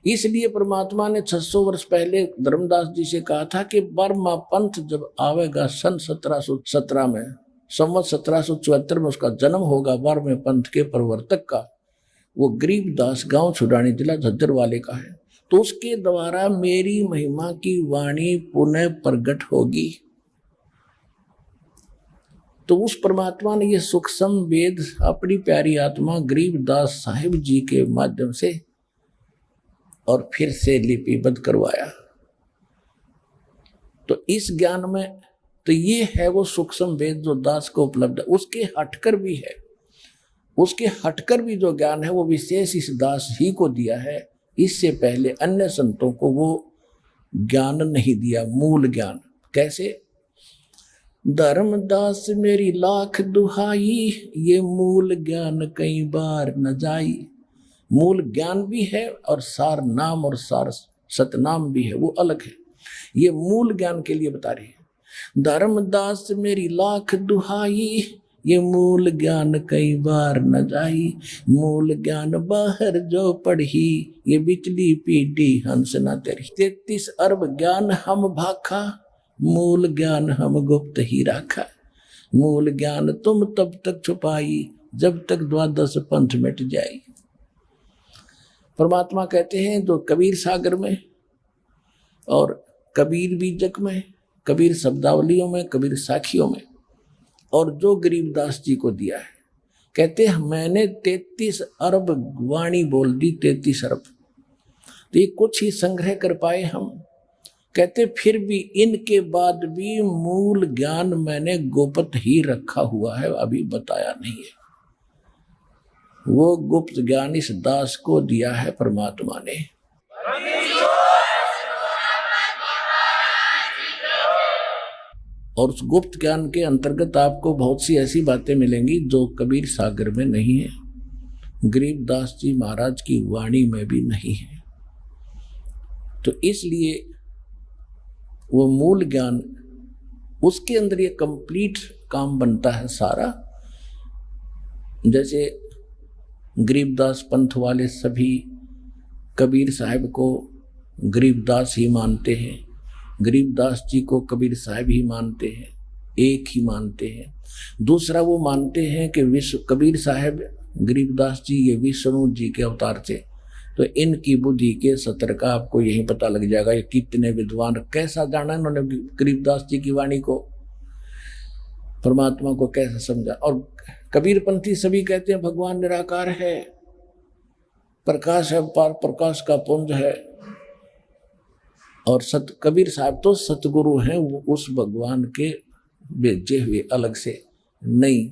इसलिए परमात्मा ने 600 वर्ष पहले धर्मदास जी से कहा था कि बर्मा पंथ जब आवेगा सन 1717 में, संवत 1774 में उसका जन्म होगा, बर्मे पंथ के प्रवर्तक का, वो गरीबदास गांव छुड़ानी जिला झज्जर वाले का है। तो उसके द्वारा मेरी महिमा की वाणी पुनः प्रकट होगी। तो उस परमात्मा ने ये सूक्ष्म वेद अपनी प्यारी आत्मा गरीबदास साहिब जी के माध्यम से और फिर से लिपिबद्ध करवाया। तो इस ज्ञान में तो ये है वो सूक्ष्म वेद जो दास को उपलब्ध है। उसके हटकर भी है, उसके हटकर भी जो ज्ञान है वो विशेष इस दास ही को दिया है। इससे पहले अन्य संतों को वो ज्ञान नहीं दिया, मूल ज्ञान। कैसे? धर्मदास मेरी लाख दुहाई, ये मूल ज्ञान कई बार न जाई। मूल ज्ञान भी है और सार नाम और सार सतनाम भी है, वो अलग है। ये मूल ज्ञान के लिए बता रही है। धर्मदास मेरी लाख दुहाई, ये मूल ज्ञान कई बार न जाई। मूल ज्ञान बाहर जो पढ़ी, ये बिचली पीढ़ी हंस न तेरी। 33 अरब ज्ञान हम भाखा, मूल ज्ञान हम गुप्त ही रखा। मूल ज्ञान तुम तब तक छुपाई, जब तक 12 पंथ मिट जाए। परमात्मा कहते हैं जो कबीर सागर में और कबीर बीजक में, कबीर शब्दावलियों में, कबीर साखियों में, और जो गरीबदास जी को दिया है, कहते हैं मैंने 33 अरब वाणी बोल दी, 33 अरब। तो ये कुछ ही संग्रह कर पाए हम। कहते फिर भी इनके बाद भी मूल ज्ञान मैंने गुप्त ही रखा हुआ है, अभी बताया नहीं है। वो गुप्त ज्ञान इस दास को दिया है परमात्मा ने। और उस गुप्त ज्ञान के अंतर्गत आपको बहुत सी ऐसी बातें मिलेंगी जो कबीर सागर में नहीं है, गरीबदास जी महाराज की वाणी में भी नहीं है। तो इसलिए वो मूल ज्ञान, उसके अंदर ये कंप्लीट काम बनता है सारा। जैसे गरीबदास पंथ वाले सभी कबीर साहब को गरीबदास ही मानते हैं, गरीबदास जी को कबीर साहब ही मानते हैं, एक ही मानते हैं। दूसरा वो मानते हैं कि विश्व कबीर साहब गरीबदास जी ये विष्णु जी के अवतार थे। तो इनकी बुद्धि के सतर का आपको यही पता लग जाएगा ये कितने विद्वान, कैसा जाना इन्होंने गरीबदास जी की वाणी को, परमात्मा को कैसे समझा। और कबीरपंथी सभी कहते हैं भगवान निराकार है, प्रकाश है, पार प्रकाश का पुंज है। और कबीर साहब तो सतगुरु हैं, वो उस भगवान के भेजे हुए अलग से नहीं।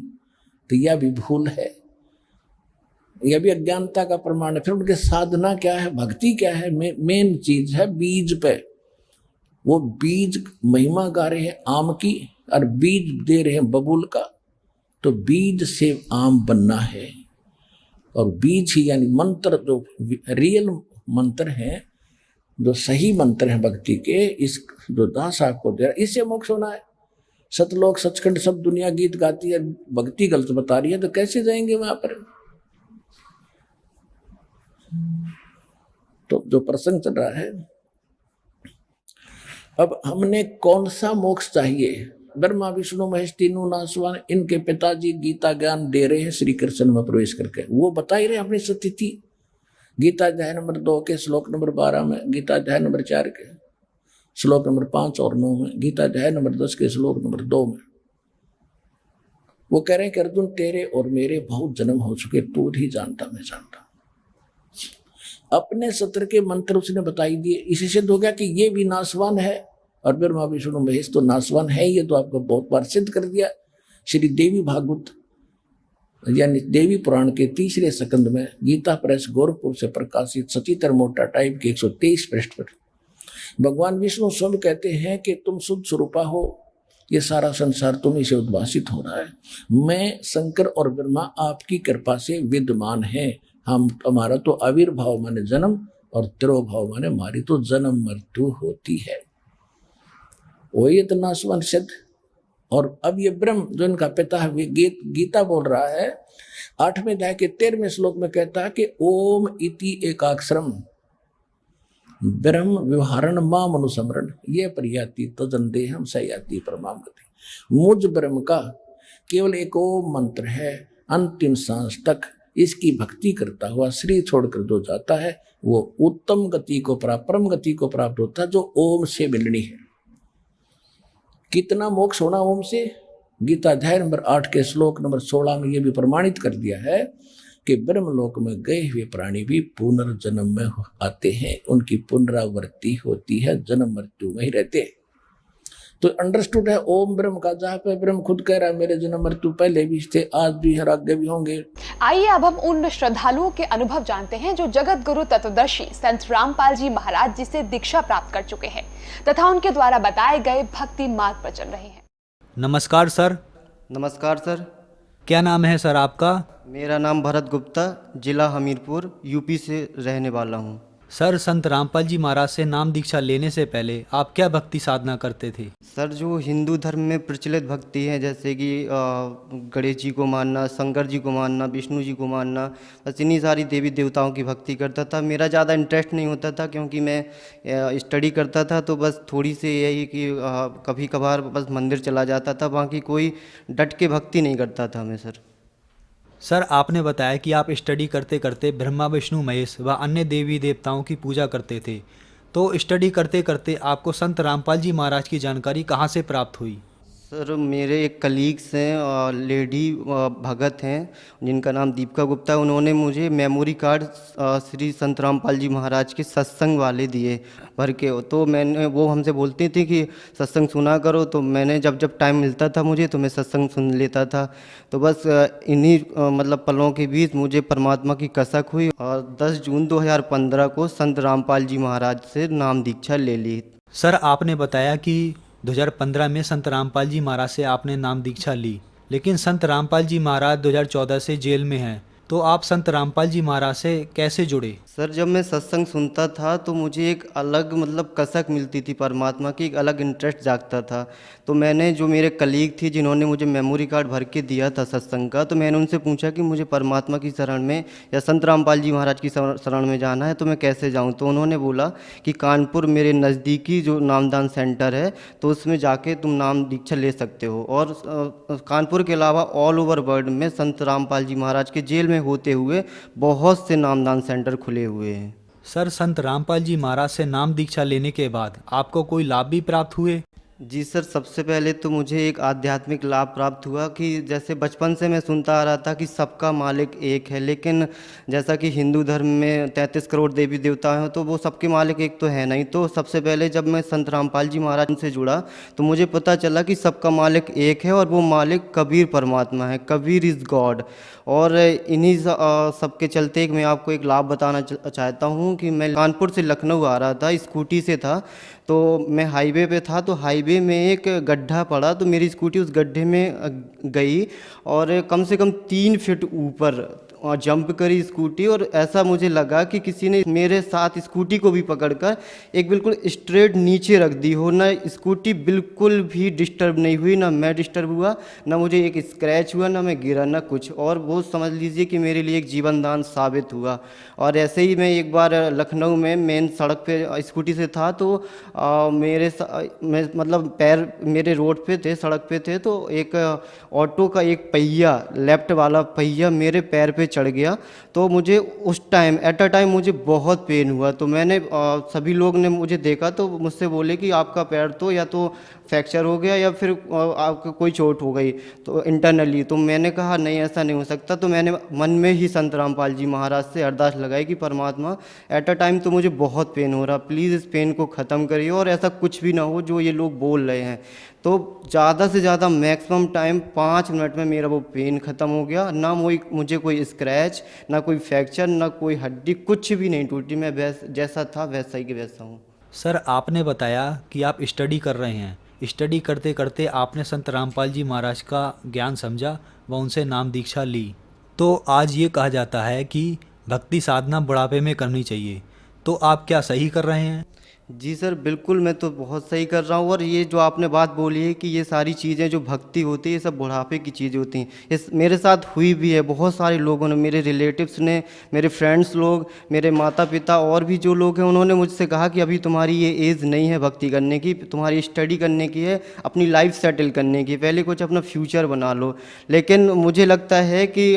तो यह भी भूल है, यह भी अज्ञानता का प्रमाण है। फिर उनके साधना क्या है, भक्ति क्या है, मेन चीज है बीज पे। वो बीज महिमा गा रहे हैं आम की और बीज दे रहे हैं बबूल का। तो बीज से आम बनना है और बीज ही यानी मंत्र, जो रियल मंत्र हैं, जो सही मंत्र हैं भक्ति के, इस जो दास आपको दे रहा है, इससे मोक्ष होना है। सतलोक सचखंड सब दुनिया गीत गाती है, भक्ति गलत बता रही है, तो कैसे जाएंगे वहां पर? तो जो प्रसंग चल रहा है, अब हमने कौन सा मोक्ष चाहिए? ब्रह्मा विष्णु महेश तीनों नासवान, इनके पिताजी गीता ज्ञान दे रहे हैं श्री कृष्ण में प्रवेश करके, वो बता ही रहे अपनी स्थिति। गीता अध्याय नंबर 2 के श्लोक नंबर 12 में, गीता अध्याय नंबर 4 के श्लोक नंबर 5 और 9 में, गीता अध्याय नंबर 10 के श्लोक नंबर 2 में वो कह रहे हैं कि अर्जुन तेरे और मेरे बहुत जन्म हो चुके, तू ही जानता मैं जानता। अपने सत्र के मंत्र उसने बताई दिए, इसी सिद्ध हो गया कि ये भी नासवान है और ब्रह्मा विष्णु महेश तो नासवान है। ये तो आपको बहुत बार सिद्ध कर दिया। श्री देवी भागवत यानी देवी पुराण के 3रे स्कंद में गीता प्रेस गोरखपुर से प्रकाशित सचित्र मोटा टाइप के 123 पृष्ठ पर भगवान विष्णु स्वयं कहते हैं कि तुम शुद्ध स्वरूपा हो, ये सारा संसार तुम्हीं से उद्भासित हो रहा है। मैं शंकर और ब्रह्मा आपकी कृपा से विद्यमान है। हम हमारा तो आविर्भाव माने जन्म और तिरोभाव माने हमारी तो जन्म मृत्यु होती है। वही तो नासवान सिद्ध। और अब ये ब्रह्म जो इनका पिता है, गीता बोल रहा है 8वें अध्याय के 13वें श्लोक में कहता है कि ओम इति एकाक्षरम ब्रह्म व्यवहारण माम अनुसमरण ये प्रयाति तजन देहम सयाति परमाम गति। मुझ ब्रह्म का केवल एक ओम मंत्र है, अंतिम सांस तक इसकी भक्ति करता हुआ शरीर छोड़कर जो जाता है वो उत्तम गति को प्राप्त, परम गति को प्राप्त होता है, जो ओम से मिलनी है। कितना मोक्ष होना ओम से? गीता अध्याय नंबर 8 के श्लोक नंबर 16 में यह भी प्रमाणित कर दिया है कि ब्रह्मलोक में गए हुए प्राणी भी पुनर्जन्म में आते हैं, उनकी पुनरावृत्ति होती है, जन्म मृत्यु में ही रहते हैं। तो अंडरस्टूड है ओम ब्रह्म का, जहाँ पे ब्रह्म खुद कह रहा है मेरे जन्म मृत्यु पहले भी थे, आज भी है, आगे भी होंगे। आइए अब हम उन श्रद्धालुओं के अनुभव जानते हैं जो जगत गुरु तत्वदर्शी संत रामपाल जी महाराज जी से दीक्षा प्राप्त कर चुके हैं तथा उनके द्वारा बताए गए भक्ति मार्ग पर चल रहे हैं। नमस्कार सर। नमस्कार सर। क्या नाम है सर आपका? मेरा नाम भरत गुप्ता, जिला हमीरपुर, यूपी से रहने वाला हूँ। सर, संत रामपाल जी महाराज से नाम दीक्षा लेने से पहले आप क्या भक्ति साधना करते थे? सर, जो हिंदू धर्म में प्रचलित भक्ति है, जैसे कि गणेश जी को मानना, शंकर जी को मानना, विष्णु जी को मानना, बस इन्हीं सारी देवी देवताओं की भक्ति करता था। मेरा ज़्यादा इंटरेस्ट नहीं होता था क्योंकि मैं स्टडी करता था, तो बस थोड़ी सी यही कि कभी कभार बस मंदिर चला जाता था, बाकी कोई डट के भक्ति नहीं करता था मैं सर। सर, आपने बताया कि आप स्टडी करते करते ब्रह्मा विष्णु महेश व अन्य देवी देवताओं की पूजा करते थे, तो स्टडी करते करते आपको संत रामपाल जी महाराज की जानकारी कहाँ से प्राप्त हुई? सर, मेरे एक कलीग्स हैं, लेडी भगत हैं जिनका नाम दीपिका गुप्ता है। उन्होंने मुझे मेमोरी कार्ड श्री संत रामपाल जी महाराज के सत्संग वाले दिए भर के। तो मैंने, वो हमसे बोलती थी कि सत्संग सुना करो, तो मैंने जब जब टाइम मिलता था मुझे, तो मैं सत्संग सुन लेता था। तो बस इन्हीं मतलब पलों के बीच मुझे परमात्मा की कसक हुई और 10 जून 2015 को संत रामपाल जी महाराज से नाम दीक्षा ले ली। सर, आपने बताया कि 2015 में संत रामपाल जी महाराज से आपने नाम दीक्षा ली, लेकिन संत रामपाल जी महाराज 2014 से जेल में हैं, तो आप संत रामपाल जी महाराज से कैसे जुड़े? सर, जब मैं सत्संग सुनता था तो मुझे एक अलग मतलब कसक मिलती थी परमात्मा की, एक अलग इंटरेस्ट जागता था। तो मैंने, जो मेरे कलीग थी जिन्होंने मुझे मेमोरी कार्ड भर के दिया था सत्संग का, तो मैंने उनसे पूछा कि मुझे परमात्मा की शरण में या संत रामपाल जी महाराज की शरण में जाना है, तो मैं कैसे जाऊं? तो उन्होंने बोला कि कानपुर मेरे नज़दीकी जो नामदान सेंटर है, तो उसमें जाके तुम नाम दीक्षा ले सकते हो। और कानपुर के अलावा ऑल ओवर वर्ल्ड में संत रामपाल जी महाराज के जेल में होते हुए बहुत से नामदान सेंटर खुले हुए हैं। सर, संत रामपाल जी महाराज से नाम दीक्षा लेने के बाद आपको कोई लाभ भी प्राप्त हुए? जी सर, सबसे पहले तो मुझे एक आध्यात्मिक लाभ प्राप्त हुआ कि जैसे बचपन से मैं सुनता आ रहा था कि सबका मालिक एक है, लेकिन जैसा कि हिंदू धर्म में 33 करोड़ देवी देवता हैं, तो वो सबके मालिक एक तो है नहीं। तो सबसे पहले जब मैं संत रामपाल जी महाराज से जुड़ा तो मुझे पता चला कि सबका मालिक एक है और वो मालिक कबीर परमात्मा है, कबीर इज़ गॉड। और इन्हीं सबके चलते मैं आपको एक लाभ बताना चाहता हूँ कि मैं कानपुर से लखनऊ आ रहा था, स्कूटी से था, तो मैं हाईवे पे था, तो हाईवे में एक गड्ढा पड़ा, तो मेरी स्कूटी उस गड्ढे में गई और कम से कम 3 फीट ऊपर जंप करी स्कूटी, और ऐसा मुझे लगा कि किसी ने मेरे साथ स्कूटी को भी पकड़कर एक बिल्कुल स्ट्रेट नीचे रख दी हो। ना स्कूटी बिल्कुल भी डिस्टर्ब नहीं हुई, ना मैं डिस्टर्ब हुआ, ना मुझे एक स्क्रैच हुआ, ना मैं गिरा, ना कुछ। और वो समझ लीजिए कि मेरे लिए एक जीवन दान साबित हुआ। और ऐसे ही मैं एक बार लखनऊ में मेन सड़क पे स्कूटी से था, तो मैं मतलब पैर मेरे रोड पे थे, सड़क पे थे, तो एक ऑटो का एक पहिया, लेफ्ट वाला पहिया मेरे पैर पे चढ़ गया। तो मुझे उस टाइम एट अ टाइम मुझे बहुत पेन हुआ। तो मैंने सभी लोग ने मुझे देखा तो मुझसे बोले कि आपका पैर तो या तो फ्रैक्चर हो गया या फिर आपको कोई चोट हो गई तो इंटरनली। तो मैंने कहा नहीं, ऐसा नहीं हो सकता। तो मैंने मन में ही संत रामपाल जी महाराज से अरदास लगाई कि परमात्मा, एट अ टाइम तो मुझे बहुत पेन हो रहा, प्लीज़ इस पेन को ख़त्म करिए और ऐसा कुछ भी ना हो जो ये लोग बोल रहे हैं। तो ज़्यादा से ज़्यादा मैक्सिमम टाइम 5 मिनट में मेरा वो पेन ख़त्म हो गया। ना मुझे कोई स्क्रैच, ना कोई फ्रैक्चर, ना कोई हड्डी, कुछ भी नहीं टूटी। मैं जैसा था वैसा ही कि वैसा हूँ। सर, आपने बताया कि आप स्टडी कर रहे हैं। स्टडी करते करते आपने संत रामपाल जी महाराज का ज्ञान समझा व उनसे नाम दीक्षा ली। तो आज ये कहा जाता है कि भक्ति साधना बुढ़ापे में करनी चाहिए, तो आप क्या सही कर रहे हैं? जी सर, बिल्कुल मैं तो बहुत सही कर रहा हूँ। और ये जो आपने बात बोली है कि ये सारी चीज़ें जो भक्ति होती है ये सब बुढ़ापे की चीज़ें होती हैं, इस मेरे साथ हुई भी है। बहुत सारे लोगों ने, मेरे रिलेटिव्स ने, मेरे फ्रेंड्स लोग, मेरे माता पिता और भी जो लोग हैं, उन्होंने मुझसे कहा कि अभी तुम्हारी ये एज नहीं है भक्ति करने की, तुम्हारी स्टडी करने की है, अपनी लाइफ सेटल करने की, पहले कुछ अपना फ्यूचर बना लो। लेकिन मुझे लगता है कि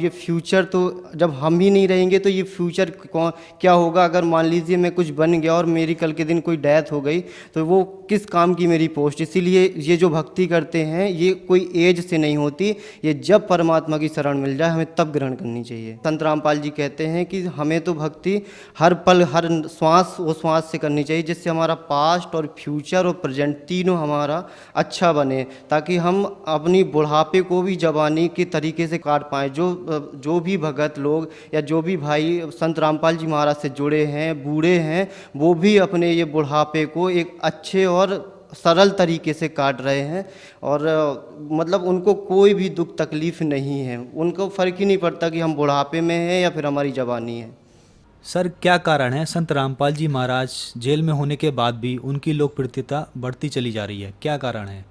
ये फ्यूचर तो जब हम ही नहीं रहेंगे तो ये फ्यूचर क्या होगा। अगर मान लीजिए मैं कुछ बन गया और मेरी कल के दिन कोई डेथ हो गई तो वो किस काम की मेरी पोस्ट। इसीलिए ये जो भक्ति करते हैं ये कोई एज से नहीं होती, ये जब परमात्मा की शरण मिल जाए हमें तब ग्रहण करनी चाहिए। संत रामपाल जी कहते हैं कि हमें तो भक्ति हर पल, हर श्वास वो श्वास से करनी चाहिए, जिससे हमारा पास्ट और फ्यूचर और प्रेजेंट तीनों हमारा अच्छा बने, ताकि हम अपनी बुढ़ापे को भी जवानी के तरीके से काट पाएँ। जो भी भगत लोग या जो भी भाई संत रामपाल जी महाराज से जुड़े हैं, बूढ़े हैं, वो भी अपने ये बुढ़ापे को एक अच्छे और सरल तरीके से काट रहे हैं। और मतलब उनको कोई भी दुख तकलीफ नहीं है, उनको फ़र्क ही नहीं पड़ता कि हम बुढ़ापे में हैं या फिर हमारी जवानी है। सर, क्या कारण है संत रामपाल जी महाराज जेल में होने के बाद भी उनकी लोकप्रियता बढ़ती चली जा रही है? क्या कारण है?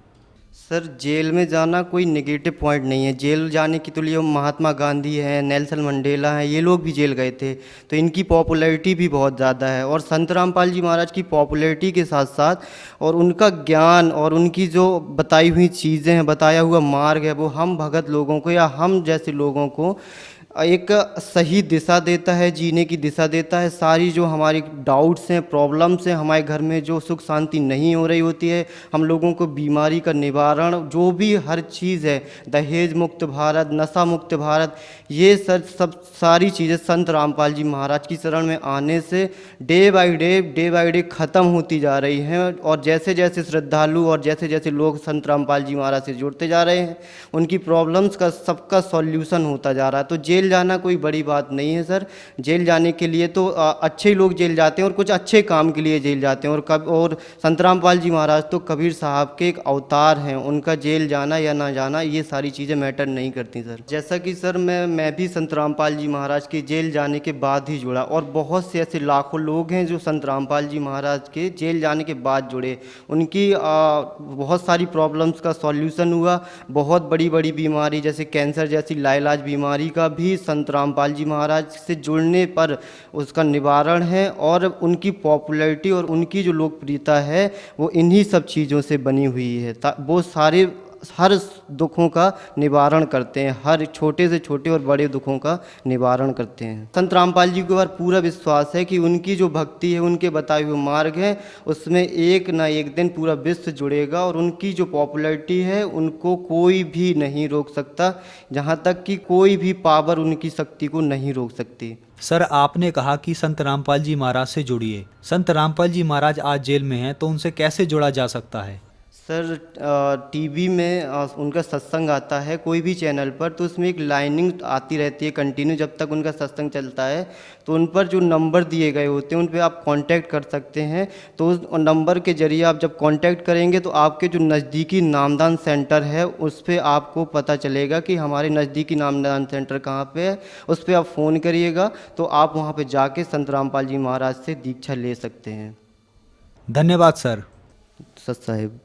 सर, जेल में जाना कोई नेगेटिव पॉइंट नहीं है। जेल जाने के तो लिए महात्मा गांधी हैं, नेल्सन मंडेला हैं, ये लोग भी जेल गए थे, तो इनकी पॉपुलैरिटी भी बहुत ज़्यादा है। और संत रामपाल जी महाराज की पॉपुलैरिटी के साथ साथ और उनका ज्ञान और उनकी जो बताई हुई चीज़ें हैं, बताया हुआ मार्ग है, वो हम भगत लोगों को या हम जैसे लोगों को एक सही दिशा देता है, जीने की दिशा देता है। सारी जो हमारी डाउट्स हैं, प्रॉब्लम्स हैं, हमारे घर में जो सुख शांति नहीं हो रही होती है, हम लोगों को बीमारी का निवारण, जो भी हर चीज़ है, दहेज मुक्त भारत, नशा मुक्त भारत, ये सब सारी चीज़ें संत रामपाल जी महाराज की शरण में आने से डे बाय डे ख़त्म होती जा रही हैं। और जैसे जैसे श्रद्धालु और जैसे जैसे लोग संत रामपाल जी महाराज से जुड़ते जा रहे हैं, उनकी प्रॉब्लम्स का सबका सॉल्यूशन होता जा रहा है। तो जेल जाना कोई बड़ी बात नहीं है सर। जेल जाने के लिए तो अच्छे लोग जेल जाते हैं और कुछ अच्छे काम के लिए जेल जाते हैं। और संत रामपाल जी महाराज तो कबीर साहब के एक अवतार हैं, उनका जेल जाना या ना जाना ये सारी चीज़ें मैटर नहीं करती सर। जैसा कि सर मैं भी संत रामपाल जी महाराज के जेल जाने के बाद ही जुड़ा, और बहुत से ऐसे लाखों लोग हैं जो संत रामपाल जी महाराज के जेल जाने के बाद जुड़े। उनकी बहुत सारी प्रॉब्लम्स का सॉल्यूशन हुआ। बहुत बड़ी बड़ी बीमारी जैसे कैंसर जैसी लाइलाज बीमारी का भी संत रामपाल जी महाराज से जुड़ने पर उसका निवारण है। और उनकी पॉपुलैरिटी और उनकी जो लोकप्रियता है वो इन्हीं सब चीज़ों से बनी हुई है। वो सारे हर दुखों का निवारण करते हैं, हर छोटे से छोटे और बड़े दुखों का निवारण करते हैं। संत रामपाल जी के ऊपर पूरा विश्वास है कि उनकी जो भक्ति है, उनके बताए हुए मार्ग है, उसमें एक ना एक दिन पूरा विश्व जुड़ेगा। और उनकी जो पॉपुलैरिटी है उनको कोई भी नहीं रोक सकता, जहाँ तक कि कोई भी पावर उनकी शक्ति को नहीं रोक सकती। सर, आपने कहा कि संत रामपाल जी महाराज से जुड़िए। संत रामपाल जी महाराज आज जेल में हैं, तो उनसे कैसे जुड़ा जा सकता है? सर टीवी में उनका सत्संग आता है कोई भी चैनल पर, तो उसमें एक लाइनिंग आती रहती है कंटिन्यू जब तक उनका सत्संग चलता है। तो उन पर जो नंबर दिए गए होते हैं उन पे आप कांटेक्ट कर सकते हैं। तो उस नंबर के जरिए आप जब कांटेक्ट करेंगे तो आपके जो नज़दीकी नामदान सेंटर है उस पर आपको पता चलेगा कि हमारे नज़दीकी नामदान सेंटर कहाँ पे है। उस पर आप फ़ोन करिएगा तो आप वहाँ पे जाके संत रामपाल जी महाराज से दीक्षा ले सकते हैं। धन्यवाद सर। सत साहिब।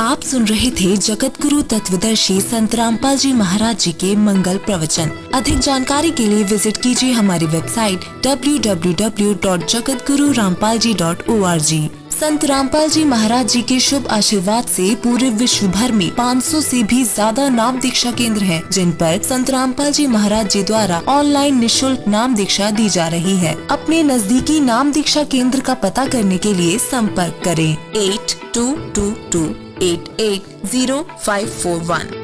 आप सुन रहे थे जगत गुरु तत्वदर्शी संत रामपाल जी महाराज जी के मंगल प्रवचन। अधिक जानकारी के लिए विजिट कीजिए हमारी वेबसाइट www.jagatgururampalji.org। संत रामपाल जी महाराज जी के शुभ आशीर्वाद से पूरे विश्व भर में 500 से भी ज्यादा नाम दीक्षा केंद्र हैं, जिन पर संत रामपाल जी महाराज जी द्वारा ऑनलाइन निशुल्क नाम दीक्षा दी जा रही है। अपने नजदीकी नाम दीक्षा केंद्र का पता करने के लिए संपर्क करें 8222880541।